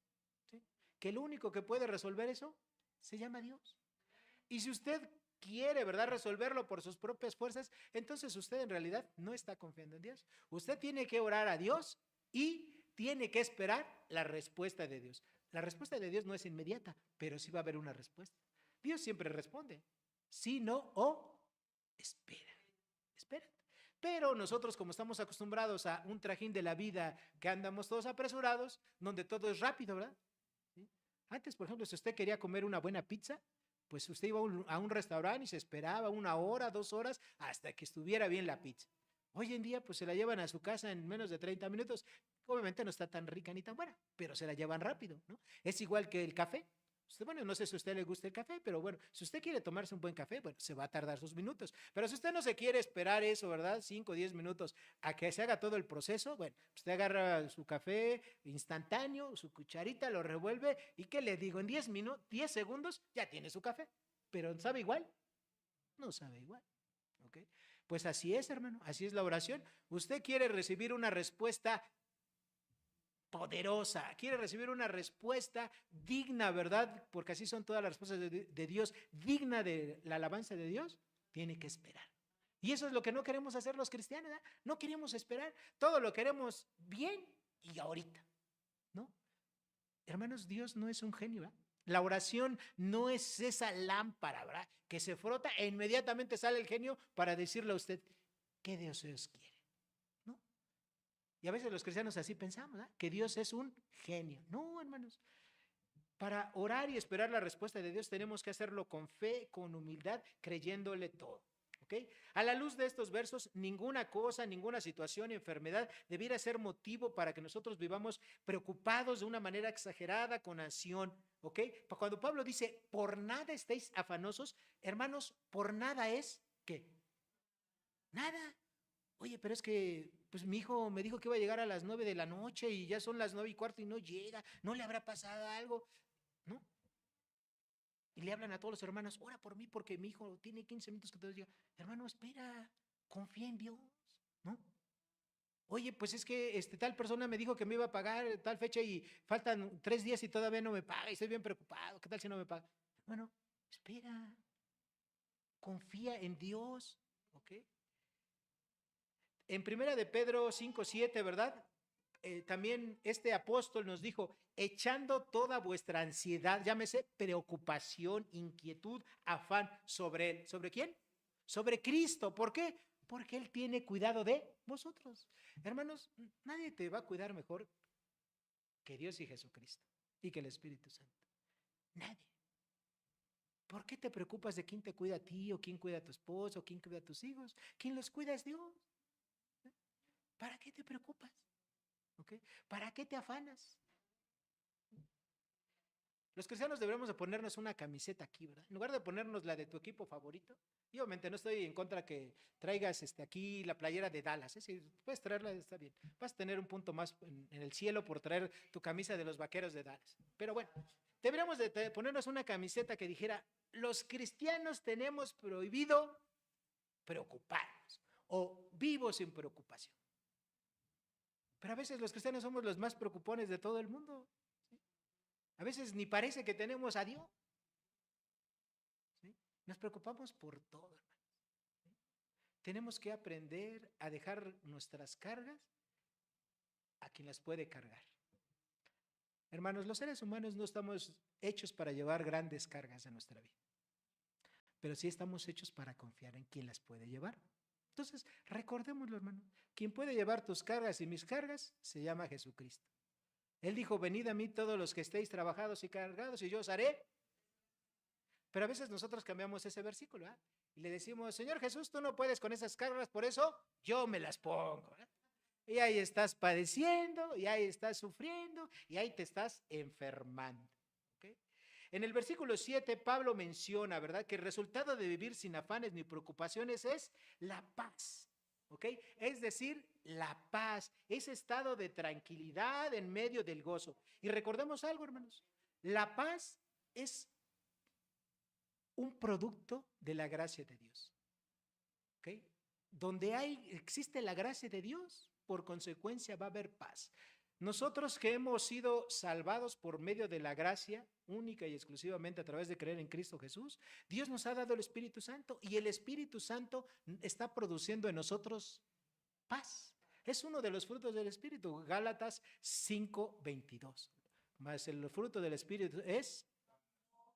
¿sí? Que lo único que puede resolver eso se llama Dios. Y si usted quiere, ¿verdad?, resolverlo por sus propias fuerzas, entonces usted en realidad no está confiando en Dios. Usted tiene que orar a Dios y tiene que esperar la respuesta de Dios. La respuesta de Dios no es inmediata, pero sí va a haber una respuesta. Dios siempre responde, sí, no o espera, espera. Pero nosotros, como estamos acostumbrados a un trajín de la vida que andamos todos apresurados, donde todo es rápido, ¿verdad? ¿Sí? Antes, por ejemplo, si usted quería comer una buena pizza, pues usted iba a un restaurante y se esperaba 1 hora, 2 horas hasta que estuviera bien la pizza. Hoy en día, pues se la llevan a su casa en menos de 30 minutos. Obviamente no está tan rica ni tan buena, pero se la llevan rápido, ¿no? Es igual que el café. Bueno, no sé si a usted le gusta el café, pero bueno, si usted quiere tomarse un buen café, bueno, se va a tardar sus minutos. Pero si usted no se quiere esperar eso, ¿verdad? 5 o 10 minutos a que se haga todo el proceso, bueno, usted agarra su café instantáneo, su cucharita, lo revuelve y ¿qué le digo? En 10 minutos, 10 segundos ya tiene su café. Pero ¿sabe igual? No sabe igual. ¿Ok? Pues así es, hermano, así es la oración. Usted quiere recibir una respuesta poderosa, quiere recibir una respuesta digna, ¿verdad? Porque así son todas las respuestas de Dios, digna de la alabanza de Dios, tiene que esperar. Y eso es lo que no queremos hacer los cristianos, ¿verdad? No queremos esperar, todo lo queremos bien y ahorita, ¿no? Hermanos, Dios no es un genio, ¿verdad? La oración no es esa lámpara, ¿verdad?, que se frota e inmediatamente sale el genio para decirle a usted qué deseos quiere. Y a veces los cristianos así pensamos, ¿eh? Que Dios es un genio. No, hermanos. Para orar y esperar la respuesta de Dios tenemos que hacerlo con fe, con humildad, creyéndole todo. ¿Ok? A la luz de estos versos, ninguna cosa, ninguna situación, enfermedad debiera ser motivo para que nosotros vivamos preocupados de una manera exagerada, con ansión. ¿Ok? Cuando Pablo dice, por nada estéis afanosos, hermanos, por nada es, ¿qué? Nada. Oye, pero es que pues mi hijo me dijo que iba a llegar a las 9 de la noche y ya son las 9:15 y no llega, ¿no le habrá pasado algo? ¿No? Y le hablan a todos los hermanos, ora por mí porque mi hijo tiene 15 minutos que te llega. Hermano, espera, confía en Dios, ¿no? Oye, pues es que tal persona me dijo que me iba a pagar tal fecha y faltan 3 días y todavía no me paga y estoy bien preocupado. ¿Qué tal si no me paga? Bueno, espera, confía en Dios, ¿ok? En primera de Pedro 5:7, ¿verdad? También este apóstol nos dijo, echando toda vuestra ansiedad, llámese preocupación, inquietud, afán sobre él. ¿Sobre quién? Sobre Cristo. ¿Por qué? Porque Él tiene cuidado de vosotros. Hermanos, nadie te va a cuidar mejor que Dios y Jesucristo y que el Espíritu Santo. Nadie. ¿Por qué te preocupas de quién te cuida a ti o quién cuida a tu esposo o quién cuida a tus hijos? ¿Quién los cuida es Dios? ¿Para qué te preocupas? ¿Okay? ¿Para qué te afanas? Los cristianos debemos de ponernos una camiseta aquí, ¿verdad? En lugar de ponernos la de tu equipo favorito. Y obviamente no estoy en contra que traigas aquí la playera de Dallas. Si puedes traerla, está bien. Vas a tener un punto más en el cielo por traer tu camisa de los Vaqueros de Dallas. Pero bueno, deberíamos de ponernos una camiseta que dijera, los cristianos tenemos prohibido preocuparnos o vivos sin preocupación. Pero a veces los cristianos somos los más preocupones de todo el mundo. ¿Sí? A veces ni parece que tenemos a Dios. ¿Sí? Nos preocupamos por todo, hermanos. ¿Sí? Tenemos que aprender a dejar nuestras cargas a quien las puede cargar. Hermanos, los seres humanos no estamos hechos para llevar grandes cargas en nuestra vida, pero sí estamos hechos para confiar en quien las puede llevar. Entonces, recordémoslo, hermano. Quien puede llevar tus cargas y mis cargas se llama Jesucristo. Él dijo, venid a mí todos los que estéis trabajados y cargados y yo os haré. Pero a veces nosotros cambiamos ese versículo, ¿eh? Y le decimos, Señor Jesús, tú no puedes con esas cargas, por eso yo me las pongo. ¿Eh? Y ahí estás padeciendo, y ahí estás sufriendo, y ahí te estás enfermando. ¿Okay? En el versículo 7, Pablo menciona, ¿verdad?, que el resultado de vivir sin afanes ni preocupaciones es la paz. ¿Ok? Es decir, la paz, ese estado de tranquilidad en medio del gozo. Y recordemos algo, hermanos, la paz es un producto de la gracia de Dios. ¿Ok? Donde existe la gracia de Dios, por consecuencia va a haber paz. Nosotros que hemos sido salvados por medio de la gracia, única y exclusivamente a través de creer en Cristo Jesús, Dios nos ha dado el Espíritu Santo y el Espíritu Santo está produciendo en nosotros paz. Es uno de los frutos del Espíritu, Gálatas 5:22. Más el fruto del Espíritu es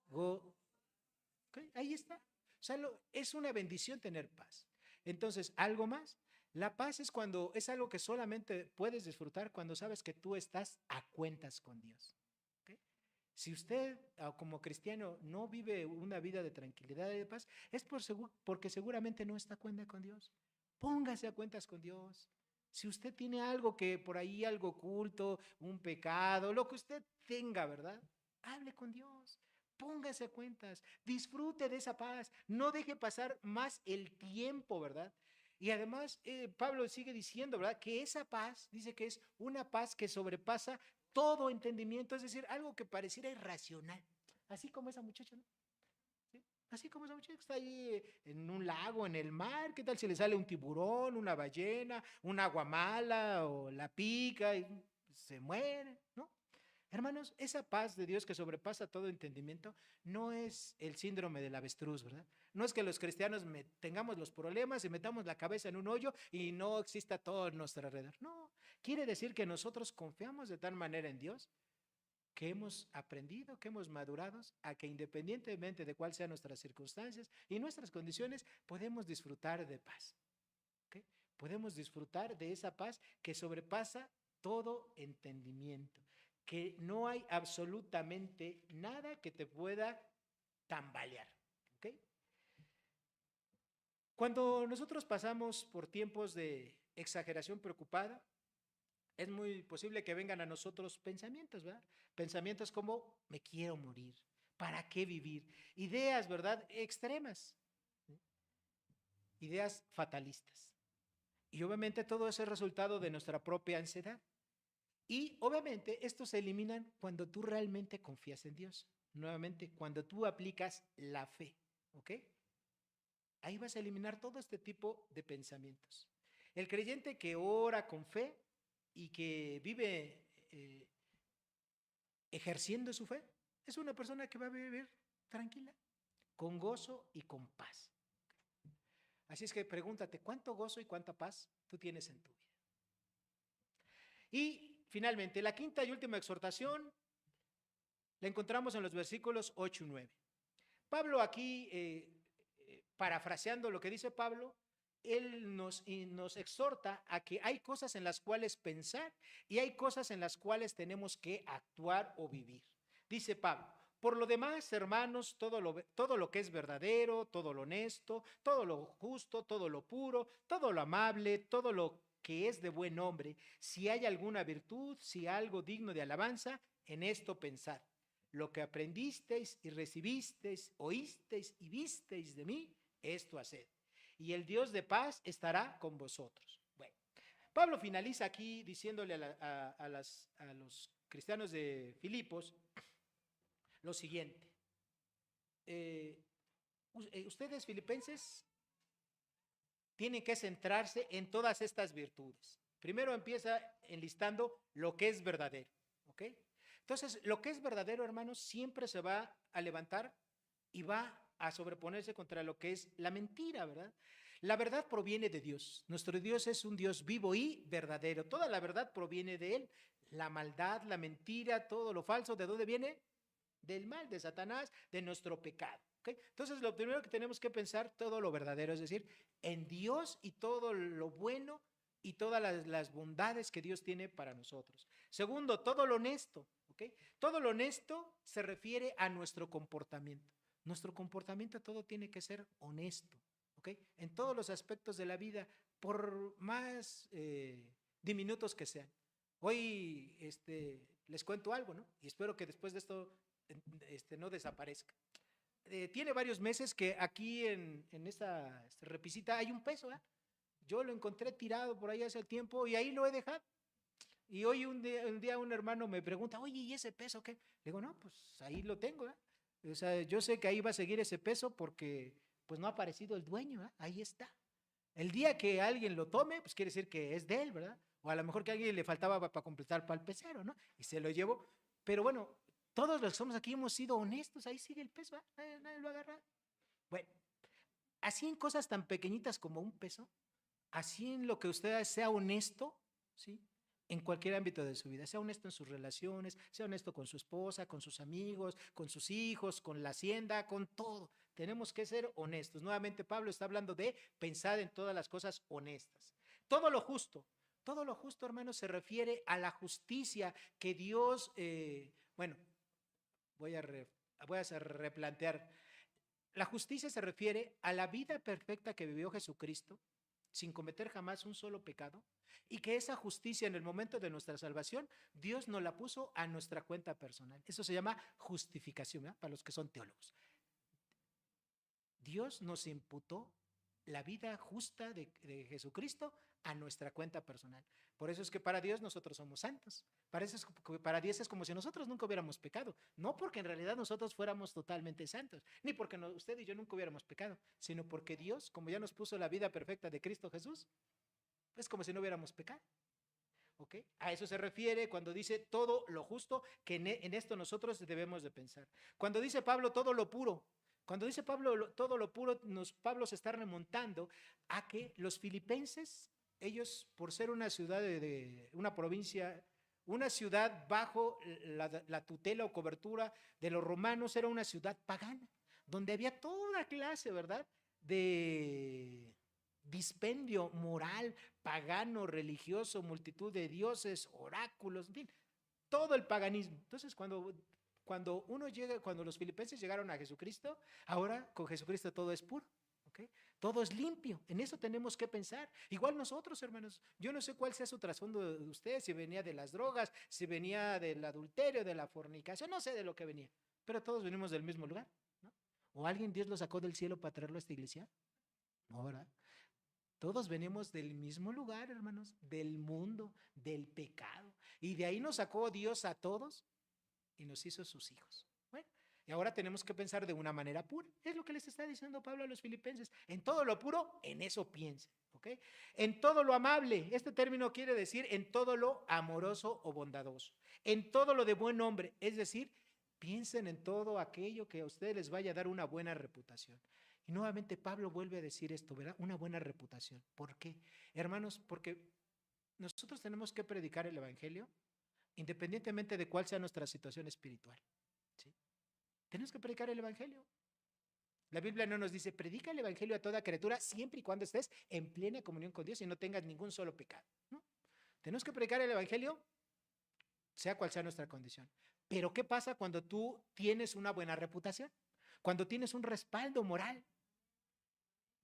¿okay? Ahí está. O sea, es una bendición tener paz. Entonces, ¿algo más? La paz es cuando es algo que solamente puedes disfrutar cuando sabes que tú estás a cuentas con Dios. ¿Okay? Si usted como cristiano no vive una vida de tranquilidad y de paz, es porque seguramente no está a cuenta con Dios. Póngase a cuentas con Dios. Si usted tiene algo que por ahí, algo oculto, un pecado, lo que usted tenga, ¿verdad? Hable con Dios. Póngase a cuentas, disfrute de esa paz, no deje pasar más el tiempo, ¿verdad? Y además, Pablo sigue diciendo, ¿verdad? Que esa paz, dice que es una paz que sobrepasa todo entendimiento, es decir, algo que pareciera irracional, así como esa muchacha, ¿no? ¿Sí? Así como esa muchacha que está ahí en un lago, en el mar, ¿qué tal si le sale un tiburón, una ballena, un aguamala o la pica y se muere, ¿no? Hermanos, esa paz de Dios que sobrepasa todo entendimiento no es el síndrome del avestruz, ¿verdad? No es que los cristianos tengamos los problemas y metamos la cabeza en un hoyo y no exista todo en nuestro alrededor. No, quiere decir que nosotros confiamos de tal manera en Dios que hemos aprendido, que hemos madurado, a que independientemente de cuáles sean nuestras circunstancias y nuestras condiciones, podemos disfrutar de paz. ¿Okay? Podemos disfrutar de esa paz que sobrepasa todo entendimiento, que no hay absolutamente nada que te pueda tambalear. ¿Okay? Cuando nosotros pasamos por tiempos de exageración preocupada, es muy posible que vengan a nosotros pensamientos, ¿verdad? Pensamientos como, me quiero morir, ¿para qué vivir? Ideas, ¿verdad? Extremas, ¿sí? Ideas fatalistas. Y obviamente todo eso es resultado de nuestra propia ansiedad. Y obviamente estos se eliminan cuando tú realmente confías en Dios. Nuevamente, cuando tú aplicas la fe, ¿ok? Ahí vas a eliminar todo este tipo de pensamientos. El creyente que ora con fe y que vive ejerciendo su fe es una persona que va a vivir tranquila, con gozo y con paz. Así es que pregúntate, ¿cuánto gozo y cuánta paz tú tienes en tu vida? Y finalmente, la quinta y última exhortación la encontramos en los versículos 8 y 9. Pablo aquí, parafraseando lo que dice Pablo, él nos exhorta a que hay cosas en las cuales pensar y hay cosas en las cuales tenemos que actuar o vivir. Dice Pablo, por lo demás, hermanos, todo lo que es verdadero, todo lo honesto, todo lo justo, todo lo puro, todo lo amable, todo lo que es de buen nombre, si hay alguna virtud, si hay algo digno de alabanza, en esto pensad. Lo que aprendisteis y recibisteis, oísteis y visteis de mí, esto haced. Y el Dios de paz estará con vosotros. Bueno, Pablo finaliza aquí diciéndole a los cristianos de Filipos lo siguiente. Ustedes, filipenses, tienen que centrarse en todas estas virtudes. Primero empieza enlistando lo que es verdadero, ¿ok? Entonces, lo que es verdadero, hermanos, siempre se va a levantar y va a sobreponerse contra lo que es la mentira, ¿verdad? La verdad proviene de Dios. Nuestro Dios es un Dios vivo y verdadero. Toda la verdad proviene de Él. La maldad, la mentira, todo lo falso, ¿de dónde viene? Del mal, de Satanás, de nuestro pecado. ¿Okay? Entonces, lo primero que tenemos que pensar, todo lo verdadero, es decir, en Dios y todo lo bueno y todas las bondades que Dios tiene para nosotros. Segundo, todo lo honesto. ¿Okay? Todo lo honesto se refiere a nuestro comportamiento. Nuestro comportamiento todo tiene que ser honesto. ¿Okay? En todos los aspectos de la vida, por más diminutos que sean. Hoy les cuento algo, ¿no? Y espero que después de esto no desaparezca. Tiene varios meses que aquí en esta repisita hay un peso, ¿eh? Yo lo encontré tirado por ahí hace tiempo y ahí lo he dejado. Y hoy un día un hermano me pregunta, oye, ¿y ese peso qué? Le digo, no, pues ahí lo tengo, ¿eh? O sea, yo sé que ahí va a seguir ese peso porque pues no ha aparecido el dueño, ¿eh? Ahí está. El día que alguien lo tome, pues quiere decir que es de él, ¿verdad? O a lo mejor que a alguien le faltaba para completar para el pecero, ¿no? Y se lo llevó. Pero bueno, todos los que somos aquí hemos sido honestos, ahí sigue el peso, ¿eh? Nadie lo agarra. Bueno, así en cosas tan pequeñitas como un peso, así en lo que usted sea honesto, ¿sí? En cualquier ámbito de su vida, sea honesto en sus relaciones, sea honesto con su esposa, con sus amigos, con sus hijos, con la hacienda, con todo. Tenemos que ser honestos. Nuevamente Pablo está hablando de pensar en todas las cosas honestas. Todo lo justo, hermanos, se refiere a la justicia que Dios, bueno, voy a replantear. La justicia se refiere a la vida perfecta que vivió Jesucristo, sin cometer jamás un solo pecado, y que esa justicia en el momento de nuestra salvación, Dios nos la puso a nuestra cuenta personal. Eso se llama justificación, ¿verdad? Para los que son teólogos. Dios nos imputó la vida justa de Jesucristo a nuestra cuenta personal. Por eso es que para Dios nosotros somos santos. Para Dios es como si nosotros nunca hubiéramos pecado. No porque en realidad nosotros fuéramos totalmente santos, ni porque usted y yo nunca hubiéramos pecado, sino porque Dios, como ya nos puso la vida perfecta de Cristo Jesús, es como si no hubiéramos pecado. ¿Ok? A eso se refiere cuando dice todo lo justo, que en esto nosotros debemos de pensar. Cuando dice Pablo todo lo puro, cuando dice Pablo todo lo puro, Pablo se está remontando a que los filipenses, ellos por ser una ciudad de una provincia, una ciudad bajo la tutela o cobertura de los romanos, era una ciudad pagana, donde había toda clase, ¿verdad? De dispendio moral, pagano, religioso, multitud de dioses, oráculos, en fin, todo el paganismo. Entonces, cuando los filipenses llegaron a Jesucristo, ahora con Jesucristo todo es puro. ¿Okay? Todo es limpio, en eso tenemos que pensar. Igual nosotros, hermanos, yo no sé cuál sea su trasfondo de usted, si venía de las drogas, si venía del adulterio, de la fornicación, no sé de lo que venía, pero todos venimos del mismo lugar, ¿no? ¿O alguien Dios lo sacó del cielo para traerlo a esta iglesia? No, ¿verdad? Todos venimos del mismo lugar, hermanos, del mundo, del pecado. Y de ahí nos sacó Dios a todos y nos hizo sus hijos. Bueno, y ahora tenemos que pensar de una manera pura. Es lo que les está diciendo Pablo a los filipenses. En todo lo puro, en eso piensen. ¿Ok? En todo lo amable, este término quiere decir en todo lo amoroso o bondadoso. En todo lo de buen hombre, es decir, piensen en todo aquello que a ustedes les vaya a dar una buena reputación. Y nuevamente Pablo vuelve a decir esto, ¿verdad? Una buena reputación. ¿Por qué? Hermanos, porque nosotros tenemos que predicar el evangelio independientemente de cuál sea nuestra situación espiritual. ¿Sí? Tenemos que predicar el evangelio. La Biblia no nos dice, predica el evangelio a toda criatura siempre y cuando estés en plena comunión con Dios y no tengas ningún solo pecado. ¿No? Tenemos que predicar el evangelio, sea cual sea nuestra condición. Pero ¿qué pasa cuando tú tienes una buena reputación? Cuando tienes un respaldo moral,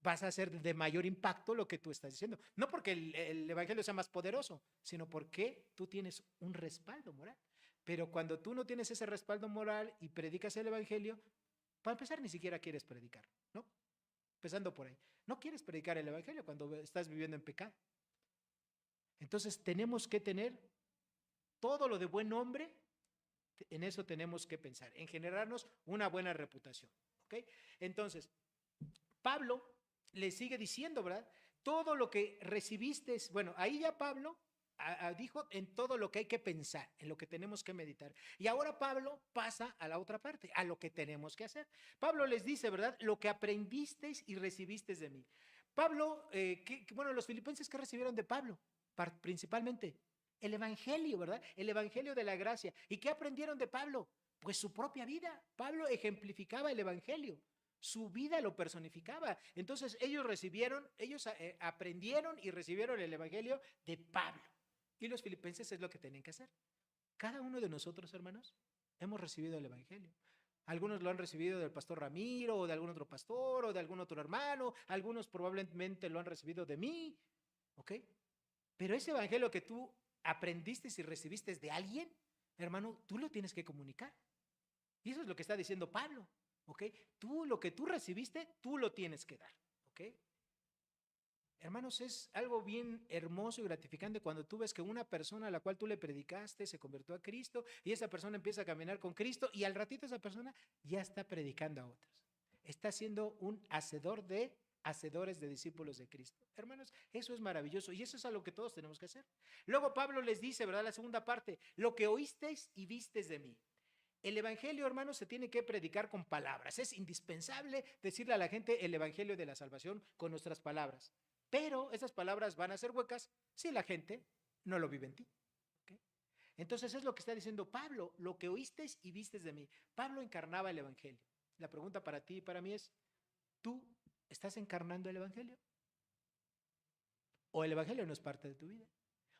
vas a hacer de mayor impacto lo que tú estás diciendo. No porque el evangelio sea más poderoso, sino porque tú tienes un respaldo moral. Pero cuando tú no tienes ese respaldo moral y predicas el evangelio, para empezar ni siquiera quieres predicar, ¿no? Empezando por ahí. No quieres predicar el evangelio cuando estás viviendo en pecado. Entonces tenemos que tener todo lo de buen hombre, en eso tenemos que pensar, en generarnos una buena reputación, ¿ok? Entonces, Pablo le sigue diciendo, ¿verdad? Todo lo que recibiste, bueno, ahí ya Pablo dijo en todo lo que hay que pensar, en lo que tenemos que meditar. Y ahora Pablo pasa a la otra parte, a lo que tenemos que hacer. Pablo les dice, ¿verdad? Lo que aprendisteis y recibisteis de mí. Pablo, bueno, los filipenses, ¿qué recibieron de Pablo? Principalmente el evangelio, ¿verdad? El evangelio de la gracia. ¿Y qué aprendieron de Pablo? Pues su propia vida. Pablo ejemplificaba el evangelio. Su vida lo personificaba. Entonces ellos aprendieron y recibieron el evangelio de Pablo. Y los filipenses es lo que tienen que hacer. Cada uno de nosotros, hermanos, hemos recibido el evangelio. Algunos lo han recibido del pastor Ramiro o de algún otro pastor o de algún otro hermano. Algunos probablemente lo han recibido de mí. ¿Ok? Pero ese evangelio que tú aprendiste y recibiste de alguien, hermano, tú lo tienes que comunicar. Y eso es lo que está diciendo Pablo. ¿Ok? Tú, lo que tú recibiste, tú lo tienes que dar. ¿Ok? Hermanos, es algo bien hermoso y gratificante cuando tú ves que una persona a la cual tú le predicaste se convirtió a Cristo y esa persona empieza a caminar con Cristo y al ratito esa persona ya está predicando a otros. Está siendo un hacedores de discípulos de Cristo. Hermanos, eso es maravilloso y eso es algo que todos tenemos que hacer. Luego Pablo les dice, ¿verdad? La segunda parte, lo que oísteis y visteis de mí. El evangelio, hermanos, se tiene que predicar con palabras. Es indispensable decirle a la gente el evangelio de la salvación con nuestras palabras. Pero esas palabras van a ser huecas si la gente no lo vive en ti. ¿Okay? Entonces es lo que está diciendo Pablo, lo que oísteis y vistes de mí. Pablo encarnaba el evangelio. La pregunta para ti y para mí es, ¿tú estás encarnando el evangelio? ¿O el evangelio no es parte de tu vida?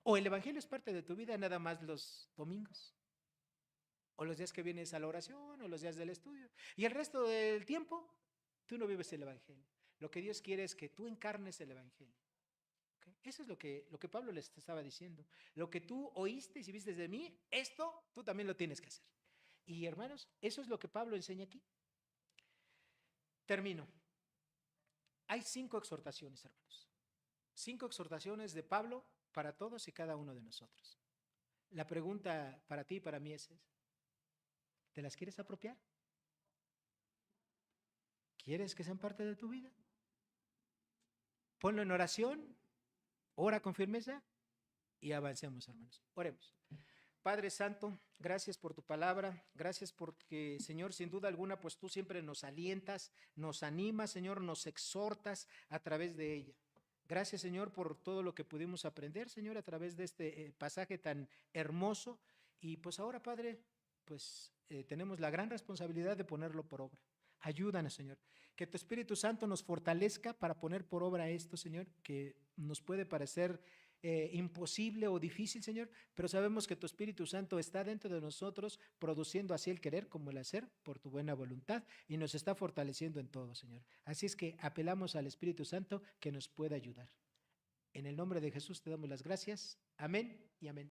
¿O el evangelio es parte de tu vida nada más los domingos? ¿O los días que vienes a la oración o los días del estudio? Y el resto del tiempo, tú no vives el evangelio. Lo que Dios quiere es que tú encarnes el evangelio. ¿Okay? Eso es lo que Pablo les estaba diciendo. Lo que tú oíste y viste de mí, esto tú también lo tienes que hacer. Y hermanos, eso es lo que Pablo enseña aquí. Termino. Hay 5 exhortaciones, hermanos. 5 exhortaciones de Pablo para todos y cada uno de nosotros. La pregunta para ti y para mí es, ¿te las quieres apropiar? ¿Quieres que sean parte de tu vida? Ponlo en oración, ora con firmeza y avancemos, hermanos. Oremos. Padre Santo, gracias por tu palabra, gracias porque, Señor, sin duda alguna, pues tú siempre nos alientas, nos animas, Señor, nos exhortas a través de ella. Gracias, Señor, por todo lo que pudimos aprender, Señor, a través de este pasaje tan hermoso. Y pues ahora, Padre, pues tenemos la gran responsabilidad de ponerlo por obra. Ayúdanos, Señor. Que tu Espíritu Santo nos fortalezca para poner por obra esto, Señor, que nos puede parecer imposible o difícil, Señor, pero sabemos que tu Espíritu Santo está dentro de nosotros, produciendo así el querer como el hacer por tu buena voluntad y nos está fortaleciendo en todo, Señor. Así es que apelamos al Espíritu Santo que nos pueda ayudar. En el nombre de Jesús te damos las gracias. Amén y amén.